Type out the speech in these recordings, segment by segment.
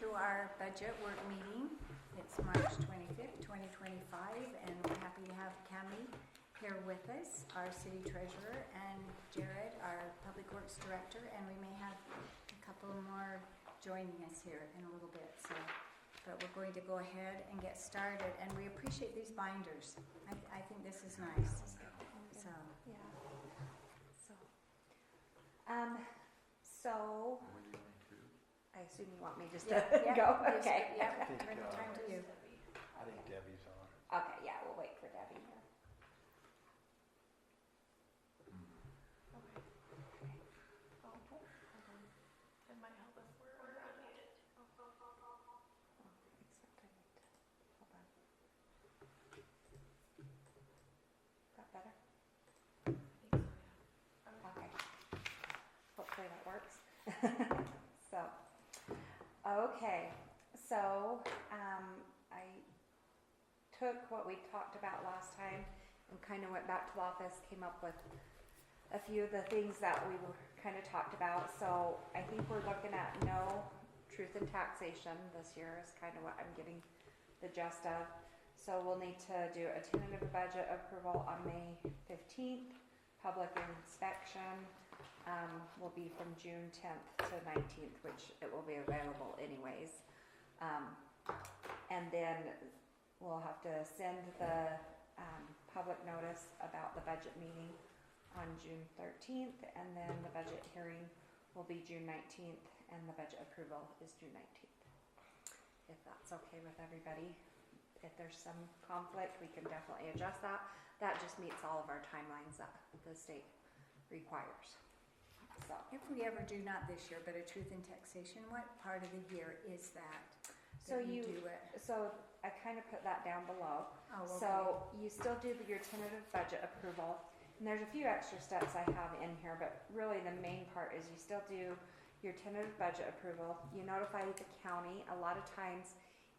to our budget work meeting. It's March 25th, 2025, and we're happy to have Cami here with us, our city treasurer, and Jared, our public works director, and we may have a couple more joining us here in a little bit. So, but we're going to go ahead and get started, and we appreciate these binders. I think this is nice. So, yeah. So, I assume you want me just to go? Okay. Yeah, turn the time to you. I think Debbie's on. Okay, yeah, we'll wait for Debbie here. It might help if we're unmuted. Except I need to, hold on. That better? Okay. Hopefully that works. So, I took what we talked about last time and kind of went back to the office, came up with a few of the things that we were kind of talked about. So I think we're looking at no truth in taxation this year is kind of what I'm getting the gist of. So we'll need to do a tentative budget approval on May 15th. Public inspection will be from June 10th to 19th, which it will be available anyways. And then we'll have to send the public notice about the budget meeting on June 13th, and then the budget hearing will be June 19th, and the budget approval is June 19th. If that's okay with everybody. If there's some conflict, we can definitely adjust that. That just meets all of our timelines that the state requires. So, If we ever do, not this year, but a truth in taxation, what part of the year is that? so that you, do it? so I kind of put that down below. Oh, okay. So you still do your tentative budget approval, and there's a few extra steps I have in here, but really the main part is you still do your tentative budget approval. You notify the county. A lot of times,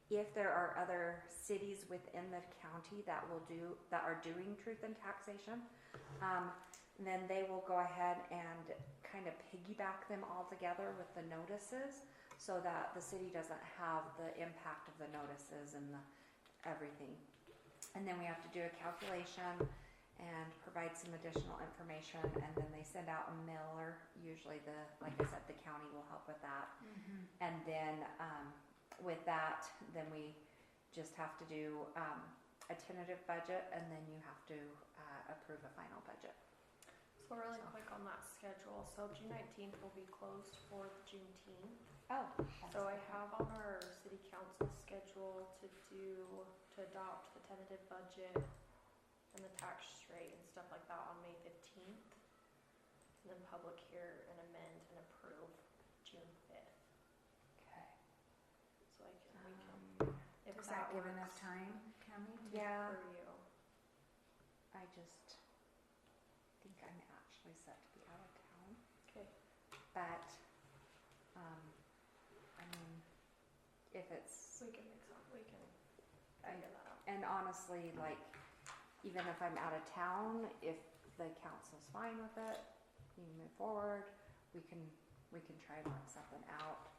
if there are other cities within the county that are doing truth and taxation, then they will go ahead and kind of piggyback them all together with the notices, so that the city doesn't have the impact of the notices and everything. And then we have to do a calculation and provide some additional information, and then they send out a mailer. Usually like I said, the county will help with that. Mm-hmm. And then with that, then we just have to do a tentative budget, and then you have to approve a final budget. So really quick on that schedule. So June 19th will be closed for Juneteenth. Oh. So I have on our city council schedule to adopt the tentative budget and the tax rate and stuff like that on May 15th. And then public hear and amend and approve June 5th. Okay. So we can, if Does that give works enough time, Cami? Yeah. for you. I just think I'm actually set to be out of town. Okay. But, I mean, if it's, We can figure that out. and honestly, like, even if I'm out of town, if the council's fine with it, you move forward, we can try and work something out.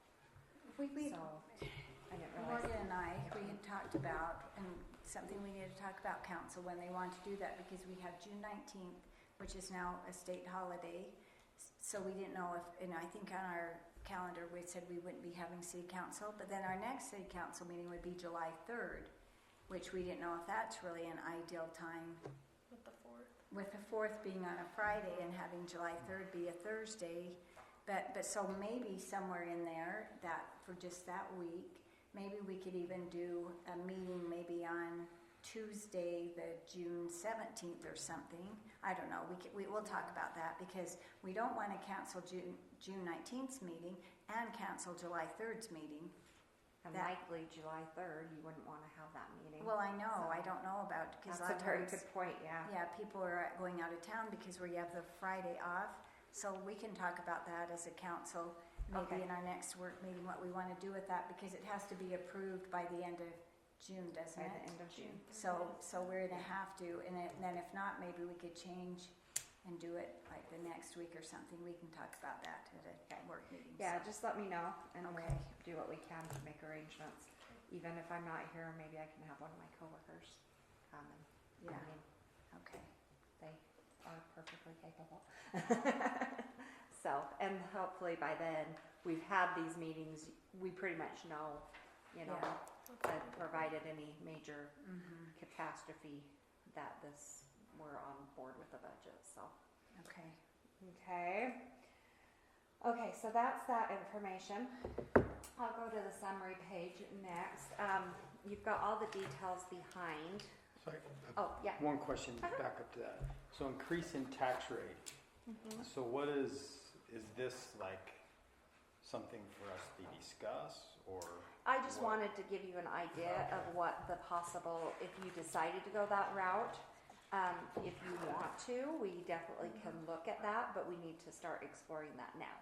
So, I didn't realize. Morgan and I, we had talked about, and something we need to talk about council when they want to do that, because we have June 19th, which is now a state holiday. So we didn't know if, and I think on our calendar we said we wouldn't be having city council, but then our next city council meeting would be July 3rd, which we didn't know if that's really an ideal time. With the 4th. With the 4th being on a Friday and having July 3rd be a Thursday, but so maybe somewhere in there that for just that week, maybe we could even do a meeting maybe on Tuesday, the June 17th or something. I don't know. We will talk about that, because we don't want to cancel June 19th's meeting and cancel July 3rd's meeting. And likely July 3rd, you wouldn't want to have that meeting. Well, I know. So I don't know about, because that's a very good point, yeah. Yeah, people are going out of town because we have the Friday off. So we can talk about that as a council, maybe Okay. in our next work meeting, what we want to do with that, because it has to be approved by the end of June, doesn't By it? the end of June. So we're gonna have to, and then if not, maybe we could change and do it like the next week or something, we can talk about that at a work meeting. Yeah, so. just let me know and Okay. we'll do what we can to make arrangements. Even if I'm not here, maybe I can have one of my coworkers come and, Yeah, I mean, okay. they are perfectly capable. So, and hopefully by then, we've had these meetings, we pretty much know, you know, Yeah. that provided any major Mm-hmm. catastrophe that we're on board with the budget, so. Okay. Okay, so that's that information. I'll go to the summary page next. You've got all the details behind. Sorry, Oh, yeah. one question Uh-huh. back up to that. So increase in tax rate. Mhm. So is this like something for us to discuss or? I just What? wanted to give you an idea of what the possible, if you decided to go that route. If you want to, we definitely can look at that, but we need to start exploring that now.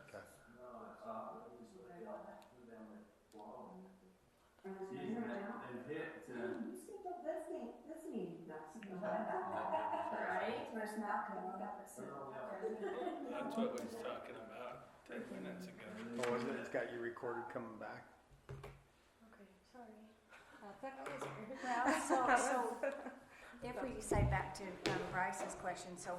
Okay. That's what we was talking about 10 minutes ago. Oh, is it? It's got you recorded coming back? Okay, sorry. That's okay. Well, so if we decide back to Bryce's question, so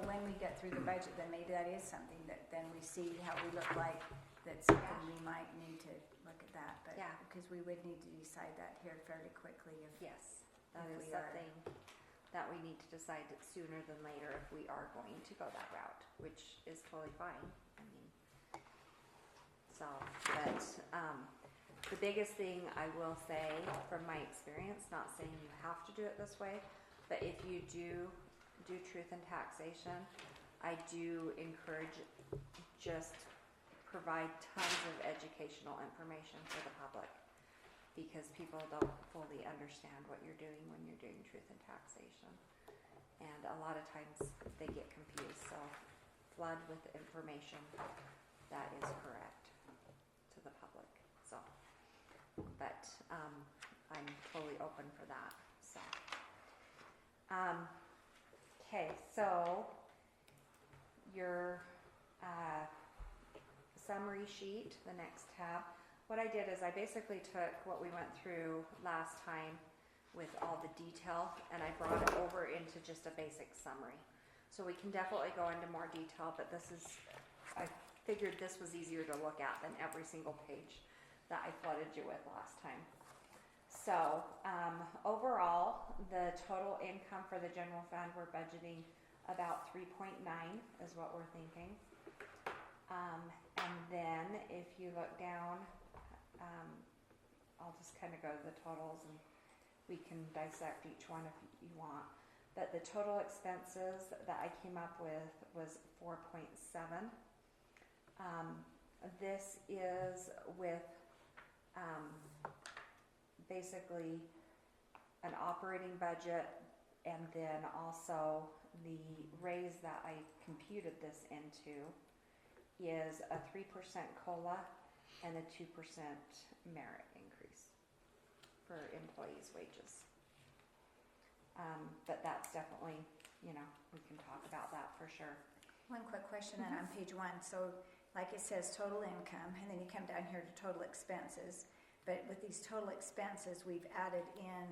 when we get through the budget, then maybe that is something that then we see how we look like, that's something we might need to look at that, but, Yeah. because we would need to decide that here fairly quickly if, Yes, that If is we are- something that we need to decide sooner than later if we are going to go that route, which is totally fine. I mean, so, but the biggest thing I will say from my experience, not saying you have to do it this way, but if you do truth and taxation, I do encourage just provide tons of educational information for the public, because people don't fully understand what you're doing when you're doing truth and taxation. And a lot of times they get confused, so flood with information that is correct to the public, so. But, I'm totally open for that, so. Okay, so your, summary sheet, the next tab. What I did is I basically took what we went through last time with all the detail and I brought it over into just a basic summary. So we can definitely go into more detail, but I figured this was easier to look at than every single page that I flooded you with last time. So overall, the total income for the general fund, we're budgeting about 3.9 is what we're thinking. And then if you look down, I'll just kind of go to the totals and we can dissect each one if you want. But the total expenses that I came up with was 4.7. This is with basically an operating budget and then also the raise that I computed this into is a 3% COLA and a 2% merit increase for employees' wages. But that's definitely, we can talk about that for sure. one quick question on page 1, so like it says total income, and then you come down here to total expenses, but with these total expenses, we've added in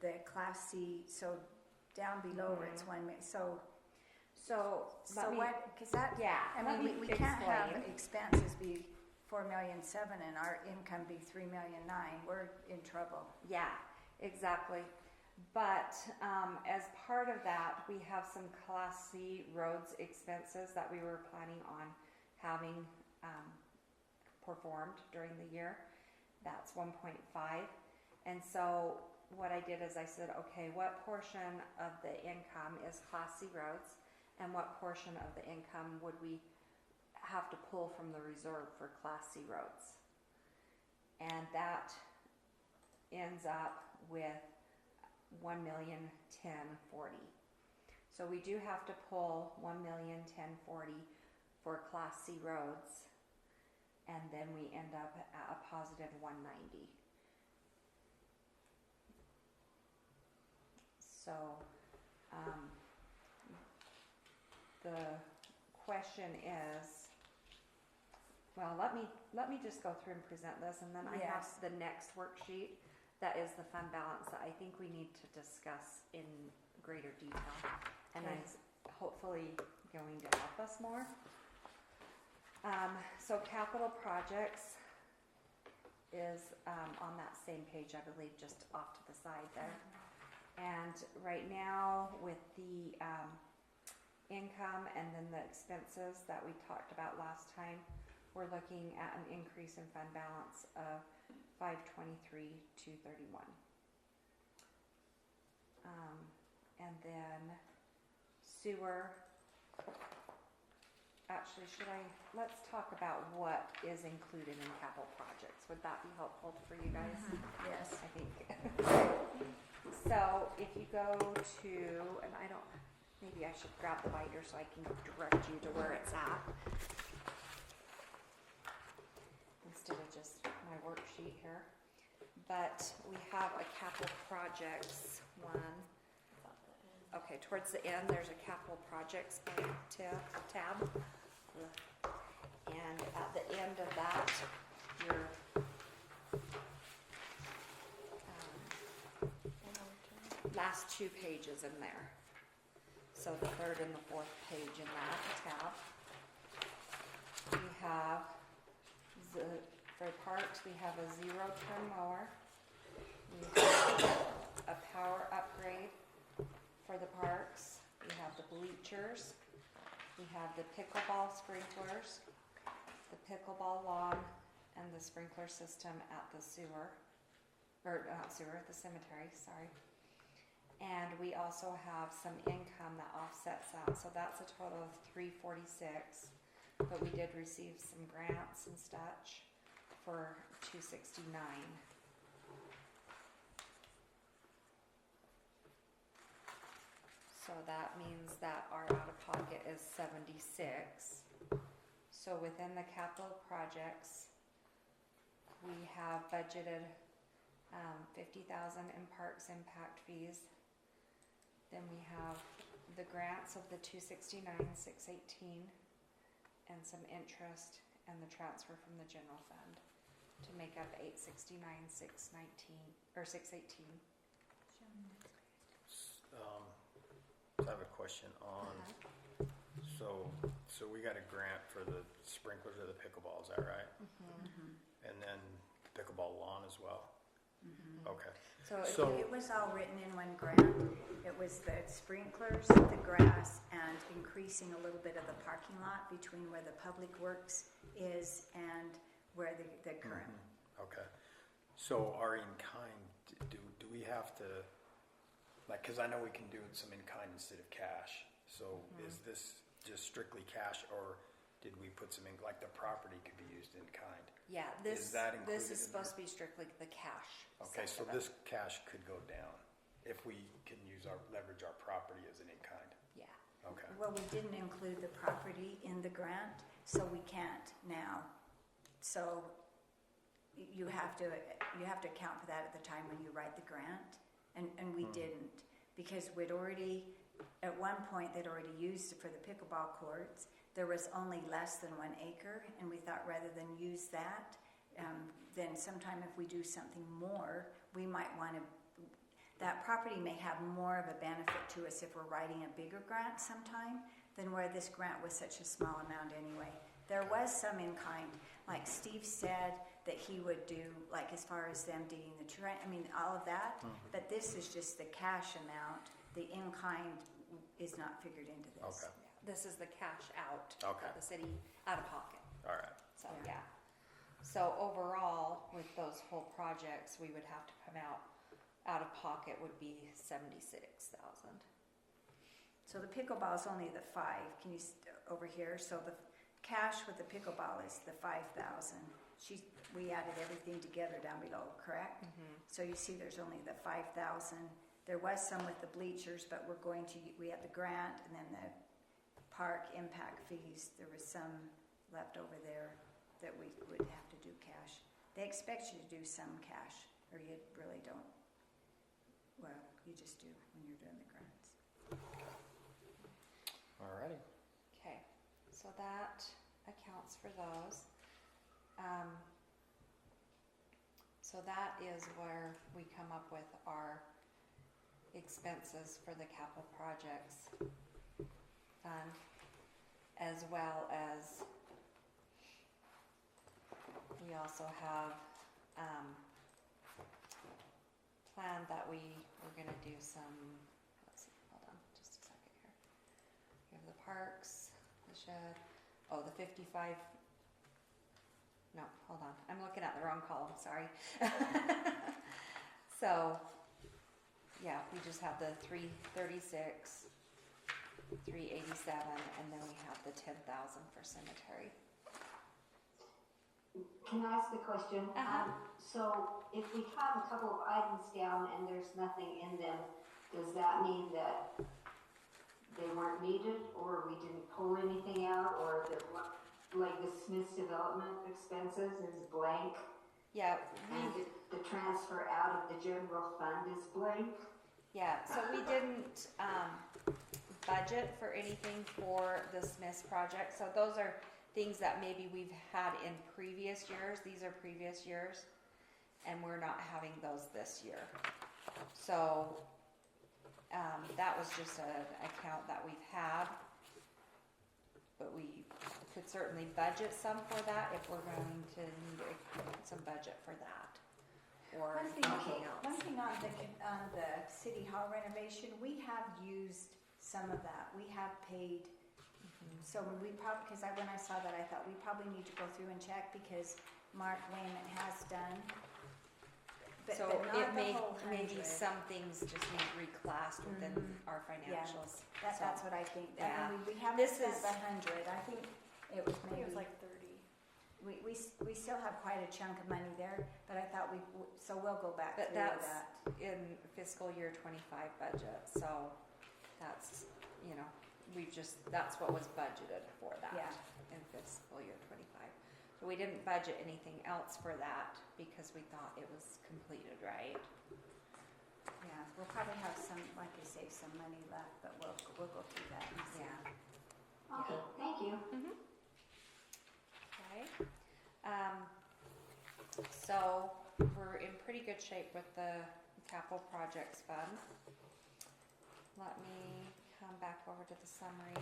the Class C, so down below where it's 1 million, so what, because that, Yeah, I let mean, me we can't have explain. expenses be 4,700,000 and our income be 3,900,000. We're in trouble. Yeah, exactly. But as part of that, we have some Class C roads expenses that we were planning on having performed during the year. That's 1.5. And so what I did is I said, okay, what portion of the income is Class C roads and what portion of the income would we have to pull from the reserve for Class C roads? And that ends up with 1,010,040. So we do have to pull 1,010,040 for Class C roads, and then we end up at a positive 190. So the question is, well, let me just go through and present this, and then I have Yes. the next worksheet that is the fund balance that I think we need to discuss in greater detail, and Okay. is hopefully going to help us more. So capital projects is on that same page, I believe, just off to the side there. And right now, with the income and then the expenses that we talked about last time, we're looking at an increase in fund balance of 523,231. And then sewer. Actually, let's talk about what is included in capital projects. Would that be helpful for you guys? Yes. I think. So if you go to, and maybe I should grab the binder so I can direct you to where it's at. Instead of just my worksheet here. But we have a capital projects one. Okay, towards the end, there's a capital projects tab. And at the end of that, your last two pages in there. So the third and the fourth page in that tab. We have, for parks, we have a 0-turn mower. We have a power upgrade for the parks. We have the bleachers. We have the pickleball sprinklers, the pickleball lawn, and the sprinkler system at the the cemetery, sorry. And we also have some income that offsets that, so that's a total of $346. But we did receive some grants and such for $269. So that means that our out-of-pocket is $76. So within the capital projects, we have budgeted $50,000 in parks impact fees. Then we have the grants of the $269,618, and some interest and the transfer from the general fund to make up $869,619 or $618. I have a question on, so we got a grant for the sprinklers of the pickleball, is that right? And then pickleball lawn as well? Okay. So It was all written in one grant. It was the sprinklers, the grass, and increasing a little bit of the parking lot between where the public works is and where the current. Okay. So our in-kind, do we have to, like, because I know we can do some in-kind instead of cash. So is this just strictly cash, or did we put some in, like the property could be used in kind? yeah, Is that this included is in supposed to be strictly the cash. Okay, side so of it. this cash could go down if we can leverage our property as an in-kind. Yeah. Okay. Well, we didn't include the property in the grant, so we can't now. So you have to account for that at the time when you write the grant, and we didn't, because we'd already, at one point they'd already used it for the pickleball courts. There was only less than 1 acre, and we thought rather than use that, then sometime if we do something more, we might want to, that property may have more of a benefit to us if we're writing a bigger grant sometime than where this grant was such a small amount anyway. There was some in kind, like Steve said that he would do, like as far as them digging the terrain, I mean, all of that, but this is just the cash amount. The in kind is not figured into this. Okay. This is the cash out Okay. of the city out of pocket. All right. So yeah. So overall, with those whole projects, we would have to come out of pocket would be $76,000. So the pickleball is only the 5. Can you over here? So the cash with the pickleball is the 5,000. We added everything together down below, correct? So you see, there's only the 5,000. There was some with the bleachers, but we had the grant and then the park impact fees. There was some left over there that we would have to do cash. They expect you to do some cash, or you really don't. Well, you just do when you're doing the grants. All righty. so that accounts for those. So that is where we come up with our expenses for the capital projects fund, as well as we also have planned that we're gonna do some, let's see, hold on just a second here. We have the parks, the shed, oh, the 55, no, hold on, I'm looking at the wrong column, sorry. So, yeah, we just have the 336, 387, and then we have the 10,000 for cemetery. Can I ask a question? So if we have a couple of items down and there's nothing in them, does that mean that they weren't needed, or we didn't pull anything out, or that, like the Smith's development expenses is blank, Yeah, and the transfer out of the general fund is blank? yeah, so we didn't budget for anything for the Smiths project. So those are things that maybe we've had in previous years. These are previous years, and we're not having those this year. So that was just an account that we've had, but we could certainly budget some for that if we're going to need some budget for that. Or anything else. One thing on the city hall renovation, we have used some of that. We have paid. So we probably, because when I saw that, I thought we probably need to go through and check, because Mark Wayman has done. So but not it the may, whole maybe 100. some things just need reclassed within our financials. That's what I think. Yeah. I mean, we haven't This spent is- the 100. I think it was I think maybe it was like 30. we still have quite a chunk of money there, but I thought so we'll go back But through that's that. in fiscal year 25 budget, so that's, you know, that's what was budgeted for that Yeah. in fiscal year 25. So we didn't budget anything else for that because we thought it was completed, right? Yeah, we'll probably have some, like I say, some money left, but we'll go through that and see. Yeah. Okay, thank you. Okay. So we're in pretty good shape with the capital projects fund. Let me come back over to the summary,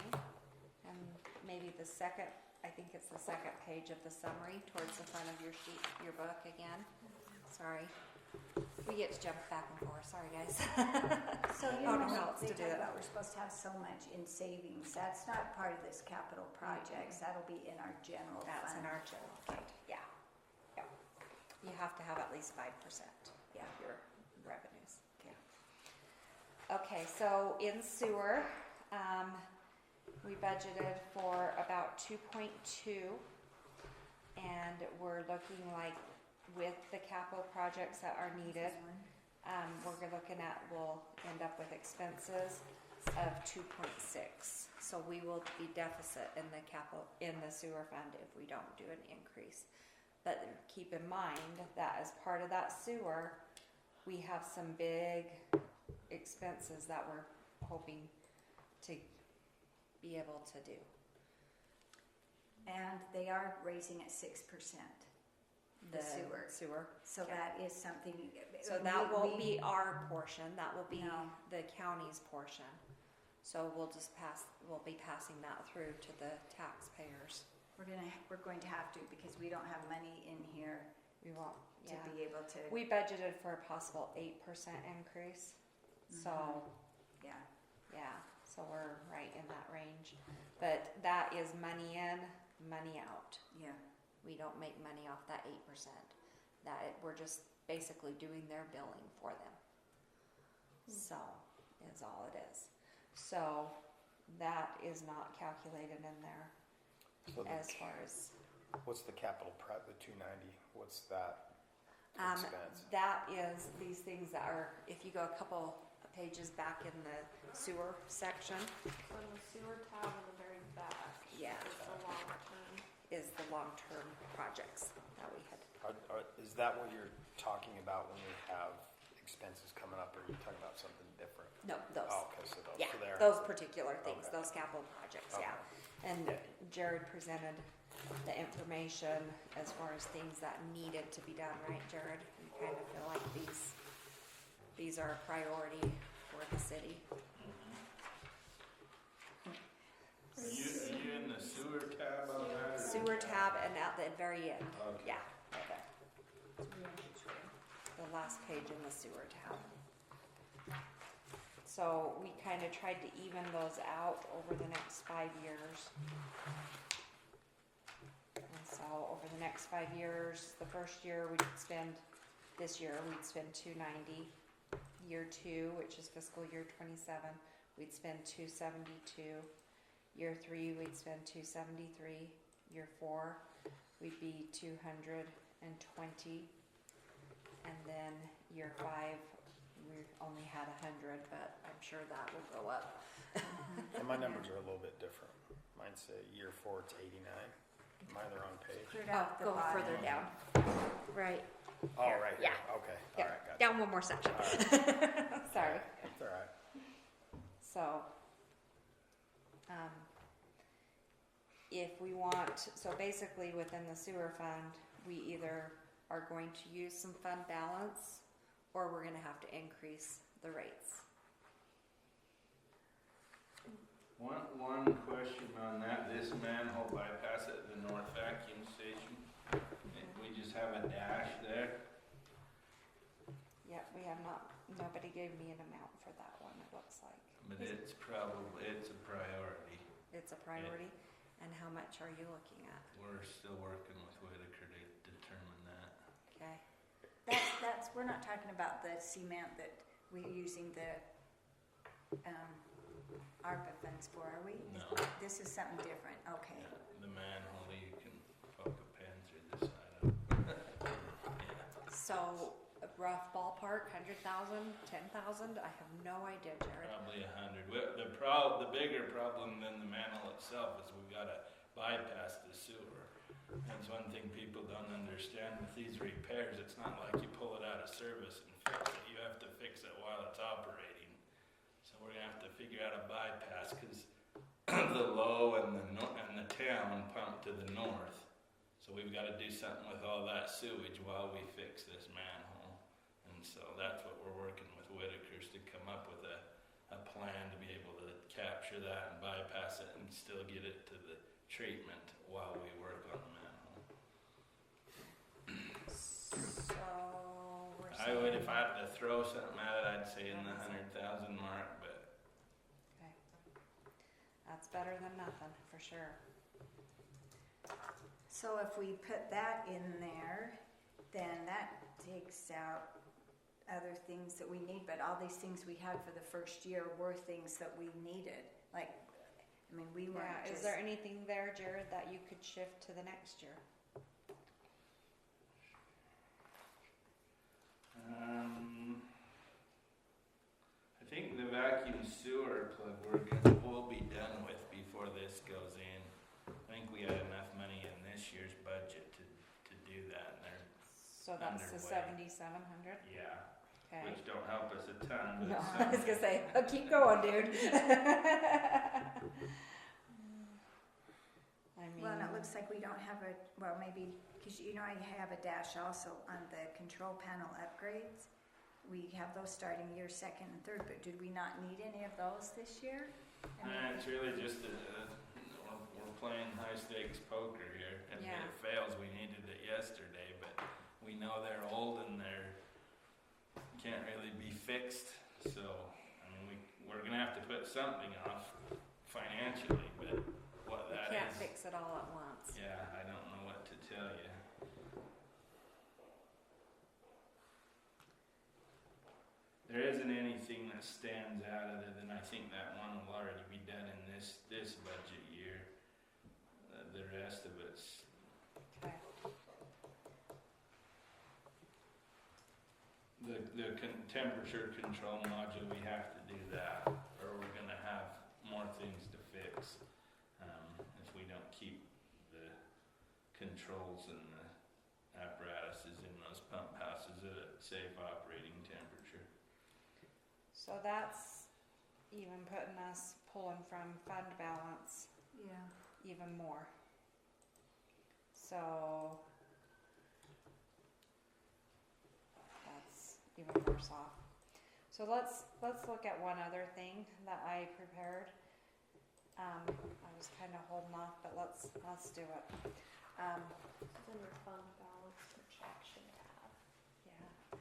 and maybe I think it's the second page of the summary towards the front of your sheet, your book again. Sorry. We get to jump back and forth. Sorry, guys. So you Oh, know, no, it's they to do talk it. about we're supposed to have so much in savings. That's not part of this capital projects. That'll be in our general That's in fund. our general fund. Yeah. Yeah. You have to have at least 5%. Yeah. Of your revenues. Okay, so in sewer, we budgeted for about 2.2, and we're looking like with the capital projects that are needed, we'll end up with expenses of 2.6. So we will be deficit in the sewer fund if we don't do an increase. But keep in mind that as part of that sewer, we have some big expenses that we're hoping to be able to do. And they are raising at 6%. The sewer. So Okay. that is something. So that won't be our portion, that will be No. the county's portion. So we'll be passing that through to the taxpayers. We're going to have to, because we don't have money in here We won't, to yeah. be able to. We budgeted for a possible 8% increase, so, yeah, so we're right in that range. But that is money in, money out. Yeah. We don't make money off that 8%. We're just basically doing their billing for them. So, is all it is. So, that is not calculated in there So as far as, what's the capital the 290? What's that expense? that is these things that are, if you go a couple pages back in the sewer section, So in the sewer tab in the very back Yeah. is the long term. is the long-term projects that we had. Is that what you're talking about when we have expenses coming up, or are you talking about something different? No, those. Oh, okay, so those. Yeah, so they're- those particular things, Okay. those capital projects, yeah. Okay. And Jared presented the information as far as things that needed to be done, right, Jared? You kind of feel like these are a priority for the city. Are you in the sewer tab on that? or- Sewer tab and at the very end, Okay. yeah, right there. The last page in the sewer tab. So we kind of tried to even those out over the next 5 years. And so over the next 5 years, the first year this year we'd spend 290. Year 2, which is fiscal year 27, we'd spend 272. Year 3, we'd spend 273. Year 4, we'd be 220. And then year 5, we only had 100, but I'm sure that will go up. And my numbers are a little bit different. Mine say year 4 it's 89. Am I the wrong page? Put it Oh, out the go bottom. further down. Right. Oh, Here, right yeah. here. Okay. Yeah, All right. Gotcha. down one more section. All right. Sorry. It's all right. So, if we want, so basically within the sewer fund, we either are going to use some fund balance or we're gonna have to increase the rates. One question on that, this manhole bypass at the north vacuum station, we just have a dash there. Yep, we have not, nobody gave me an amount for that one, it looks like. But it's a priority. It's a priority. And how much are you looking at? We're still working with Whitaker to determine that. Okay, That's, we're not talking about the cement that we're using the, ARPA funds for, are we? No. This is something different, okay. The manhole, you can poke a pen through the side of it. so a rough ballpark, 100,000, 10,000? I have no idea, Jared. Probably 100. The bigger problem than the manhole itself is we've got to bypass the sewer. That's one thing people don't understand with these repairs. It's not like you pull it out of service and fix it. You have to fix it while it's operating. So we're gonna have to figure out a bypass because the low and the town pump to the north. So we've got to do something with all that sewage while we fix this manhole. And so that's what we're working with Whitaker's to come up with a plan to be able to capture that and bypass it and still get it to the treatment while we work on the manhole. So we're I would, saying- if I had to throw something at it, I'd say in the 100,000 mark, but Okay. That's better than nothing, for sure. So if we put that in there, then that takes out other things that we need, but all these things we had for the first year were things that we needed. Like, I mean, we weren't Yeah, just. is there anything there, Jared, that you could shift to the next year? I think the vacuum sewer plug we'll be done with before this goes in. I think we had enough money in this year's budget to do that. And So that's the Underway. 7,700? yeah, Okay. which don't help us a ton. But No, some- I was gonna say, oh, keep going, dude. I mean, Well, and it looks like we don't have maybe, because you know I have a dash also on the control panel upgrades. We have those starting year 2nd and 3rd, but did we not need any of those this year? I mean, It's really just we're playing high stakes poker here. If Yeah. it fails, we needed it yesterday, but we know they're old and can't really be fixed. So I mean, we're gonna have to put something off financially, but what we that can't is, fix it all at once. yeah, I don't know what to tell you. There isn't anything that stands out other than I think that one will already be done in this budget year. The rest of it's Okay. the temperature control module. We have to do that, or we're gonna have more things to fix if we don't keep the controls and the apparatuses in those pump houses at a safe operating temperature. So that's even putting us pulling from fund balance, yeah. even more. So that's even worse off. So let's look at one other thing that I prepared. I was kind of holding off, but let's do it. This is in your fund balance projection tab. Yeah.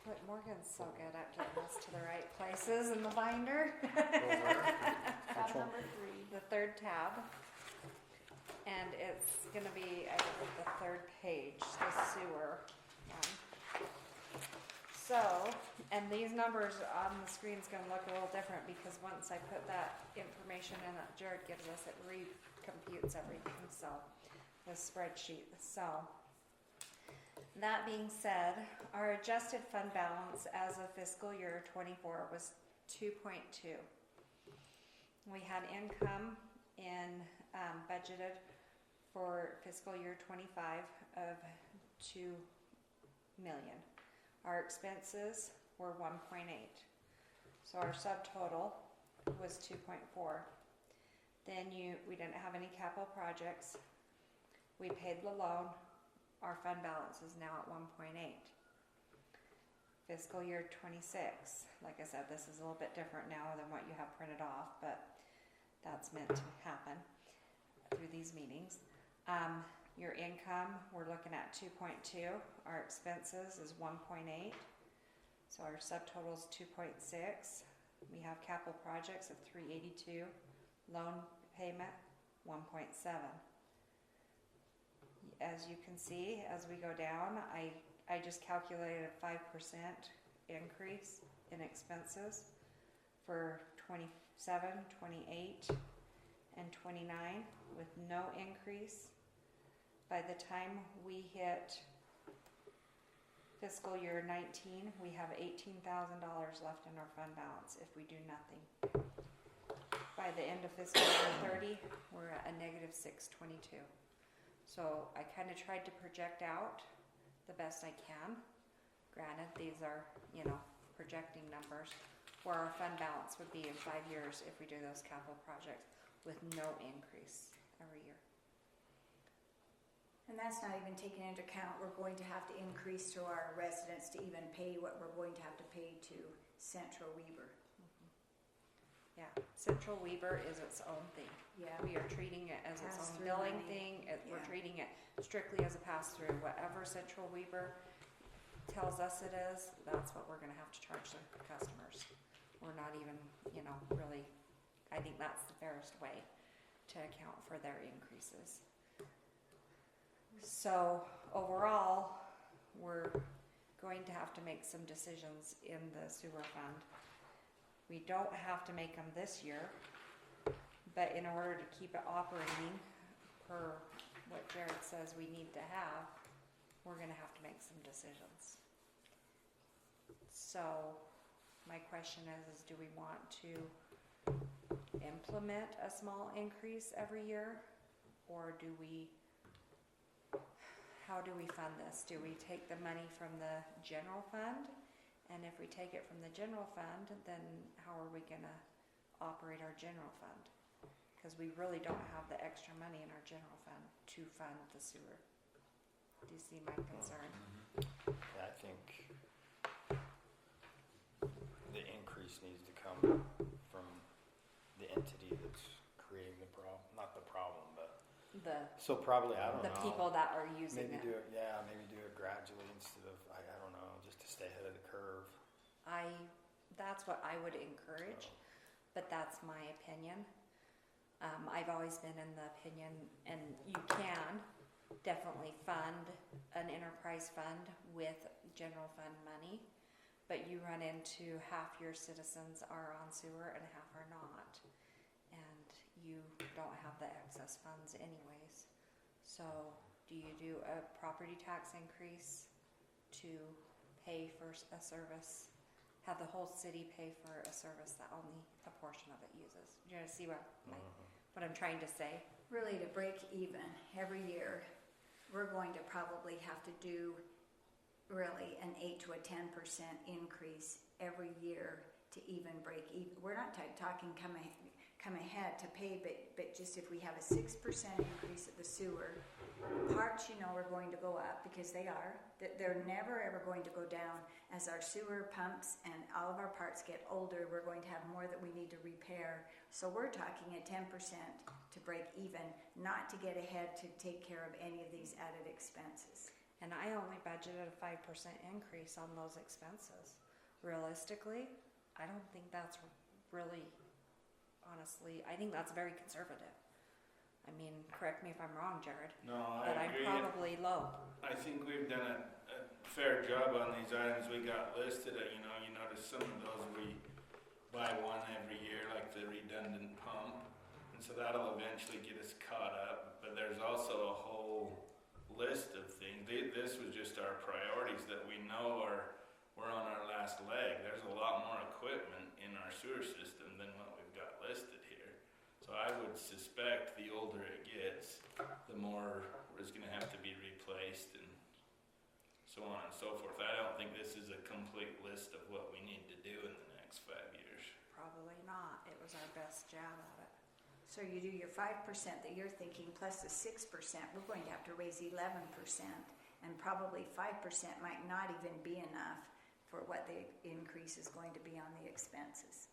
Look, Morgan's so good at getting us to the right places in the binder. Tab Which one? number 3. The third tab, and it's gonna be I think the third page, the sewer one. So, and these numbers on the screen's gonna look a little different because once I put that information in that Jared gives us, it recomputes everything. So, the spreadsheet. So, that being said, our adjusted fund balance as of fiscal year 24 was 2.2. We had income in budgeted for fiscal year 25 of 2 million. Our expenses were 1.8. So our subtotal was 2.4. Then we didn't have any capital projects. We paid the loan. Our fund balance is now at 1.8. Fiscal year 26, like I said, this is a little bit different now than what you have printed off, but that's meant to happen through these meetings. Your income, we're looking at 2.2. Our expenses is 1.8. So our subtotal is 2.6. We have capital projects of 382. Loan payment, 1.7. As you can see, as we go down, I just calculated a 5% increase in expenses for 27, 28, and 29 with no increase. By the time we hit fiscal year 19, we have $18,000 left in our fund balance if we do nothing. By the end of fiscal year 30, we're at a negative 622. So I kind of tried to project out the best I can. Granted, these are, projecting numbers where our fund balance would be in 5 years if we do those capital projects with no increase every year. And that's not even taking into account, we're going to have to increase to our residents to even pay what we're going to have to pay to Central Weber. Yeah, Central Weber is its own thing. Yeah. We are treating it as its own Pass-through billing money. thing. We're Yeah. treating it strictly as a pass-through. Whatever Central Weber tells us it is, that's what we're gonna have to charge the customers. We're not even, really, I think that's the fairest way to account for their increases. So overall, we're going to have to make some decisions in the sewer fund. We don't have to make them this year, but in order to keep it operating per what Jared says we need to have, we're gonna have to make some decisions. So my question is do we want to implement a small increase every year, or how do we fund this? Do we take the money from the general fund? And if we take it from the general fund, then how are we gonna operate our general fund? Because we really don't have the extra money in our general fund to fund the sewer. Do you see my concern? Yeah, I think the increase needs to come from the entity that's creating the problem, not the problem, but. So probably, I don't know. The people that are using Maybe it. maybe do it gradually instead of, I don't know, just to stay ahead of the curve. That's what I would encourage, but that's my opinion. I've always been in the opinion, and you can definitely fund an enterprise fund with general fund money, but you run into half your citizens are on sewer and half are not, and you don't have the excess funds anyways. So do you do a property tax increase to pay for a service? Have the whole city pay for a service that only a portion of it uses? You know, see what I'm trying to say? Really, to break even every year, we're going to probably have to do really an 8 to a 10% increase every year to even break even. We're not talking come ahead to pay, but just if we have a 6% increase at the sewer, parts, are going to go up because they are. They're never ever going to go down. As our sewer pumps and all of our parts get older, we're going to have more that we need to repair. So we're talking a 10% to break even, not to get ahead to take care of any of these added expenses. And I only budgeted a 5% increase on those expenses. Realistically, I don't think that's really, honestly, I think that's very conservative. I mean, correct me if I'm wrong, Jared, No, but I I'm agree. probably low. I think we've done a fair job on these items we got listed. You notice some of those we buy one every year, like the redundant pump, and so that'll eventually get us caught up. But there's also a whole list of things. This was just our priorities that we know we're on our last leg. There's a lot more equipment in our sewer system than what we've got listed here. So I would suspect the older it gets, the more is going to have to be replaced and so on and so forth. I don't think this is a complete list of what we need to do in the next 5 years. Probably not. It was our best jab at it. So you do your 5% that you're thinking plus the 6%, we're going to have to raise 11%, and probably 5% might not even be enough for what the increase is going to be on the expenses.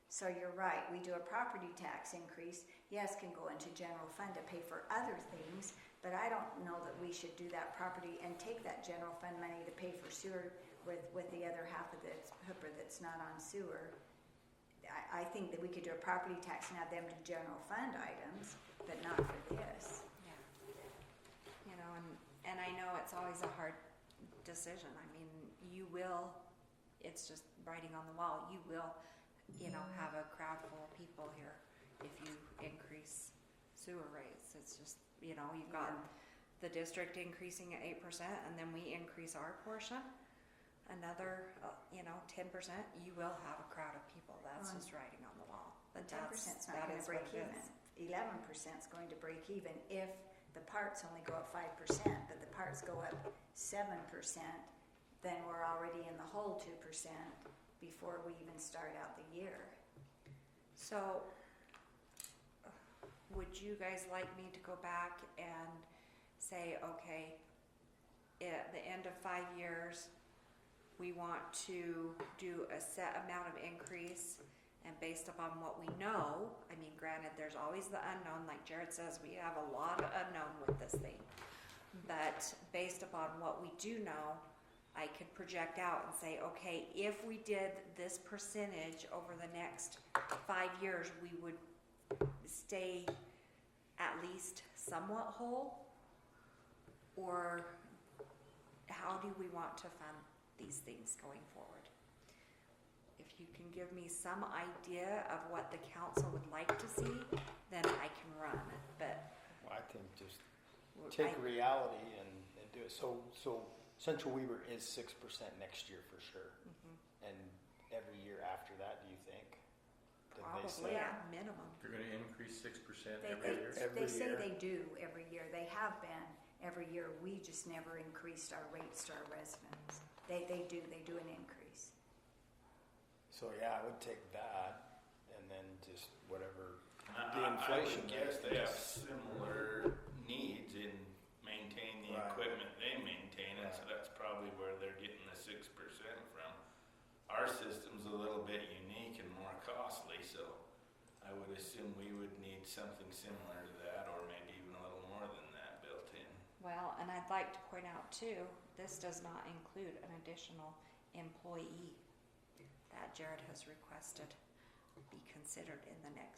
So you're right, we do a property tax increase, yes, can go into general fund to pay for other things, but I don't know that we should do that property and take that general fund money to pay for sewer with the other half of the hooper that's not on sewer. I think that we could do a property tax and have them do general fund items, but not for this. Yeah. And I know it's always a hard decision. I mean, it's just writing on the wall. You will, have a crowd full of people here if you increase sewer rates. It's just, you've got the district increasing at 8%, and then we increase our portion another, 10%. You will have a crowd of people. That's just writing on the wall. But But 10% is not going to break even. 11% is going to break even if the parts only go up 5%, but the parts go up 7%, then we're already in the whole 2% before we even start out the year. So, would you guys like me to go back and say, okay, at the end of 5 years, we want to do a set amount of increase, and based upon what we know, I mean, granted, there's always the unknown, like Jared says, we have a lot of unknown with this thing, but based upon what we do know, I could project out and say, okay, if we did this percentage over the next 5 years, we would stay at least somewhat whole? Or how do we want to fund these things going forward? If you can give me some idea of what the council would like to see, then I can run. But Well, I think just take reality and do it. So Central Weaver is 6% next year for sure. Mhm. And every year after that, do you think? Did they Probably say? at minimum. You're gonna increase 6% They every year? Every say year. they do every year. They have been every year. We just never increased our rates to our residents. They do an increase. So yeah, I would take that and then just whatever I- the inflation. I would guess they have is. similar needs in maintaining the Right. equipment they maintain, and so that's probably where they're getting the 6% from. Our system's a little bit unique and more costly, so I would assume we would need something similar to that, or maybe even a little more than that built in. Well, and I'd like to point out too, this does not include an additional employee that Jared has requested be considered in the near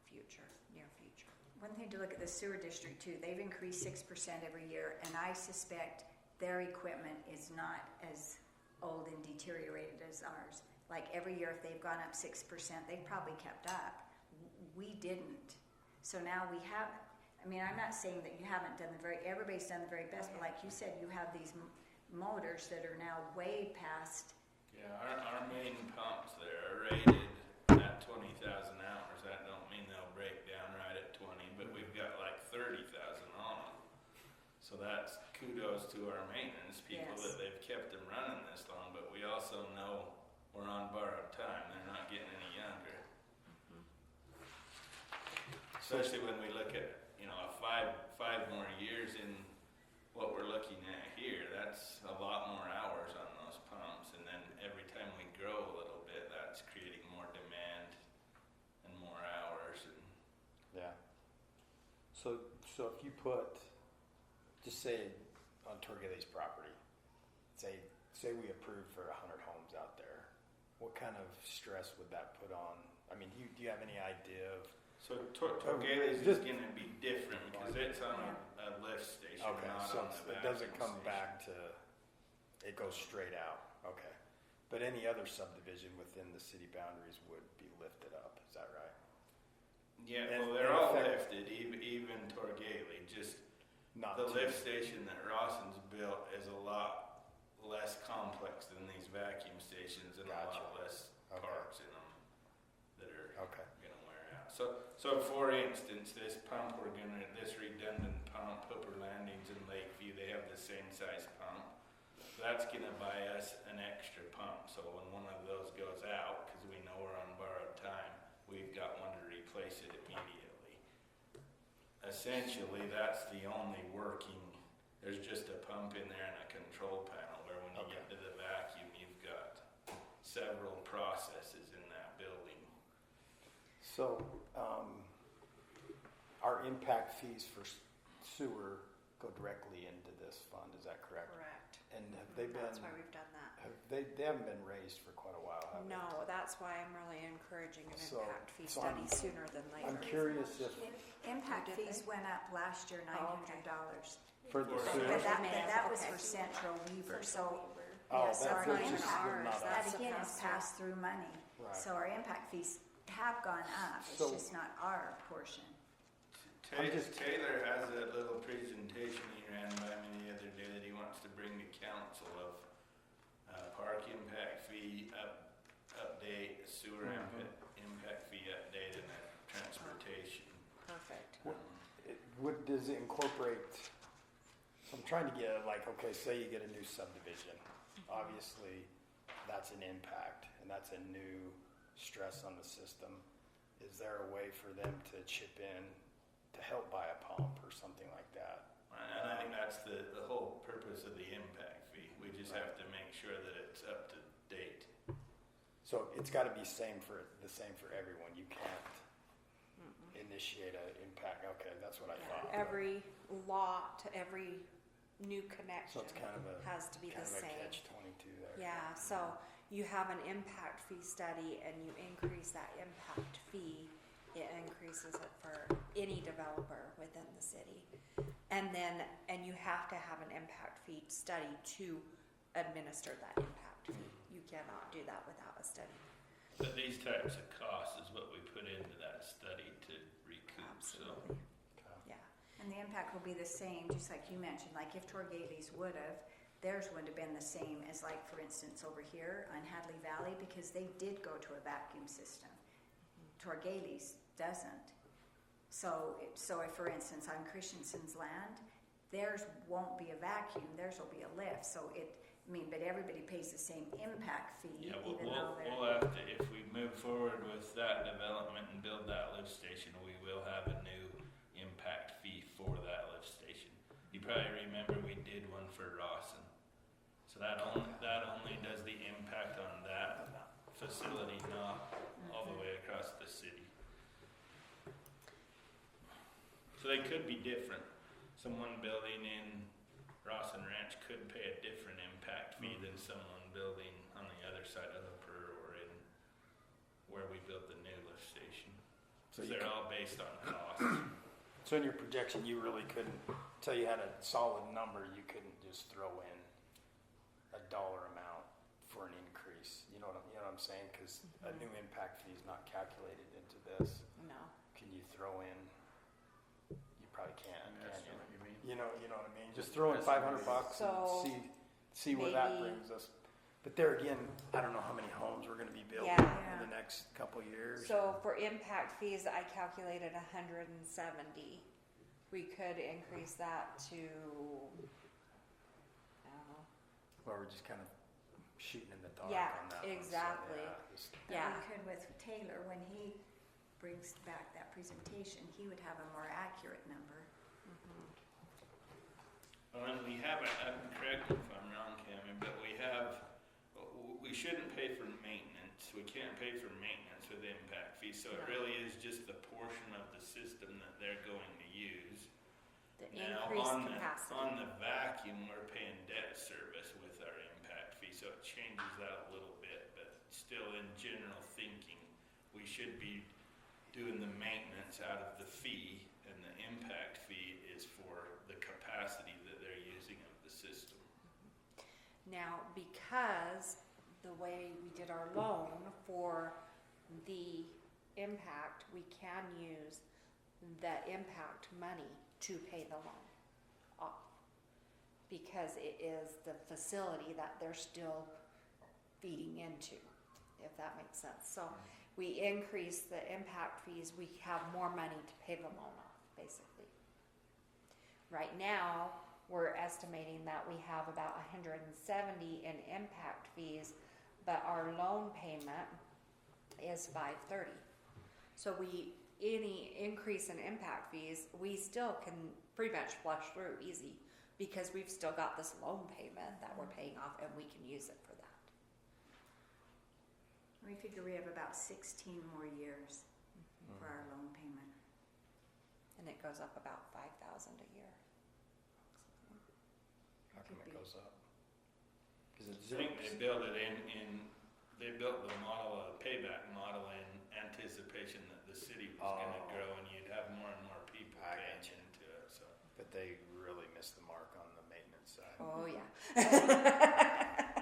future. One thing to look at the sewer district too, they've increased 6% every year, and I suspect their equipment is not as old and deteriorated as ours. Like every year, if they've gone up 6%, they've probably kept up. We didn't. So now we have, I mean, I'm not saying that you haven't done everybody's done the very best, but like you said, you have these motors that are now way past. Yeah, our main pumps there are rated at 20,000 hours. That don't mean they'll break down right at 20, but we've got like 30,000 on them. So that's kudos to our maintenance people Yes. that they've kept them running this long, but we also know we're on borrowed time. They're not getting any younger. especially when we look at, you know, five more years in what we're looking at here, that's a lot more hours on those pumps, and then every time we grow a little bit, that's creating more demand and more hours, and Yeah. So if you put, just say on Torgilly's property, say we approved for 100 homes out there, what kind of stress would that put on? I mean, do you have any idea of? so Torgales is gonna be different because it's on a lift station, Okay, not so on the it doesn't vacuum come station. back to, it goes straight out, okay. But any other subdivision within the city boundaries would be lifted up, is that right? Yeah, And- well, they're and all effect- lifted, even Torgale, just Not the to- lift station that Rawson's built is a lot less complex than these vacuum stations and a Gotcha. lot less Okay. parts in them that are Okay, gonna wear out. So for instance, this pump, this redundant pump, Hooper Landings and Lakeview, they have the same size pump. That's gonna buy us an extra pump, so when one of those goes out, cause we know we're on borrowed time, we've got one to replace it immediately. Essentially, that's the only working, there's just a pump in there and a control panel, where when you get to the vacuum, you've got several processes in that building. so, our impact fees for sewer go directly into this fund, is that correct? Correct. And have they That's been, why we've done that. they haven't been raised for quite a while, have they? No, that's why I'm really encouraging an So- impact fee so I'm- study sooner than later. I'm curious if, Impact Did they? fees went up last year, $900. for the For sewer. But that, May but have- that was okay. for Central Weaver, so, Oh, yeah, so that's our not even just impact, ours, not that's us. that again is pass-through. pass-through money. Right. So our impact fees have gone up, it's So- just not our portion. I'm just- Taylor has a little presentation he ran by me the other day that he wants to bring to council of park impact fee update, sewer impact fee update, and a transportation. Perfect. Does it incorporate, so I'm trying to get, like, okay, say you get a new subdivision, obviously, that's an impact, and that's a new stress on the system. Is there a way for them to chip in to help buy a pump or something like that? And I think that's the whole purpose of the impact fee. We just have to make sure that it's up to date. So it's gotta be the same for everyone, you can't initiate an impact, okay, that's what I thought. Every lot to every new connection So it's kind of a, has to be the kind of a same. catch-22 there. Yeah, so you have an impact fee study and you increase that impact fee, it increases it for any developer within the city. And you have to have an impact fee study to administer that impact fee. You cannot do that without a study. But these types of costs is what we put into that study to recoup, so. Absolutely, Okay. yeah. And the impact will be the same, just like you mentioned, like if Torgales would've, theirs would have been the same as like, for instance, over here on Hadley Valley, because they did go to a vacuum system. Torgales doesn't. So if, for instance, on Christensen's land, theirs won't be a vacuum, theirs will be a lift, but everybody pays the same impact fee, Yeah, even though they're. we'll have to, if we move forward with that development and build that lift station, we will have a new impact fee for that lift station. You probably remember we did one for Rawson. So that only does the impact on that facility, not all the way across the city. So they could be different. Someone building in Rawson Ranch could pay a different impact fee than someone building on the other side of Hooper or in where we built the new lift station. So So you they're all based on cost. So in your projection, you really couldn't, until you had a solid number, you couldn't just throw in a dollar amount for an increase. You know what I'm saying? Because a new impact fee is not calculated into this. No. Can you throw in? You probably can't, can That's you? what you mean. You know what I mean? Just throw in $500 So, and see where that maybe- brings us. But there again, I don't know how many homes we're going to be building Yeah. in the next couple years. So for impact fees, I calculated 170. We could increase that to, I don't know, Well, we're just kind of shooting in the dark Yeah, on that one. So, exactly. yeah, just- But Yeah. we could with Taylor, when he brings back that presentation, he would have a more accurate number. And we have, correct me if I'm wrong, Cammy, but we shouldn't pay for maintenance. We can't pay for maintenance with impact fees, so it really is just the portion of the system that they're going to use. The Now, increased on capacity. the vacuum, we're paying debt service with our impact fee, so it changes that a little bit, but still in general thinking, we should be doing the maintenance out of the fee, and the impact fee is for the capacity that they're using of the system. Now, because the way we did our loan for the impact, we can use the impact money to pay the loan off. Because it is the facility that they're still feeding into, if that makes sense. So we increase the impact fees, we have more money to pay the loan off, basically. Right now, we're estimating that we have about 170 in impact fees, but our loan payment is 530. So any increase in impact fees, we still can pretty much flush through easy because we've still got this loan payment that we're paying off and we can use it for that. We figure we have about 16 more years for our loan payment. And it goes up about 5,000 a year. How come it goes up? Cause it's I think they built it they built the payback model in anticipation that the city was gonna grow and you'd have more and more people I paying gotcha. into it, so. But they really missed the mark on the maintenance side. Oh, yeah.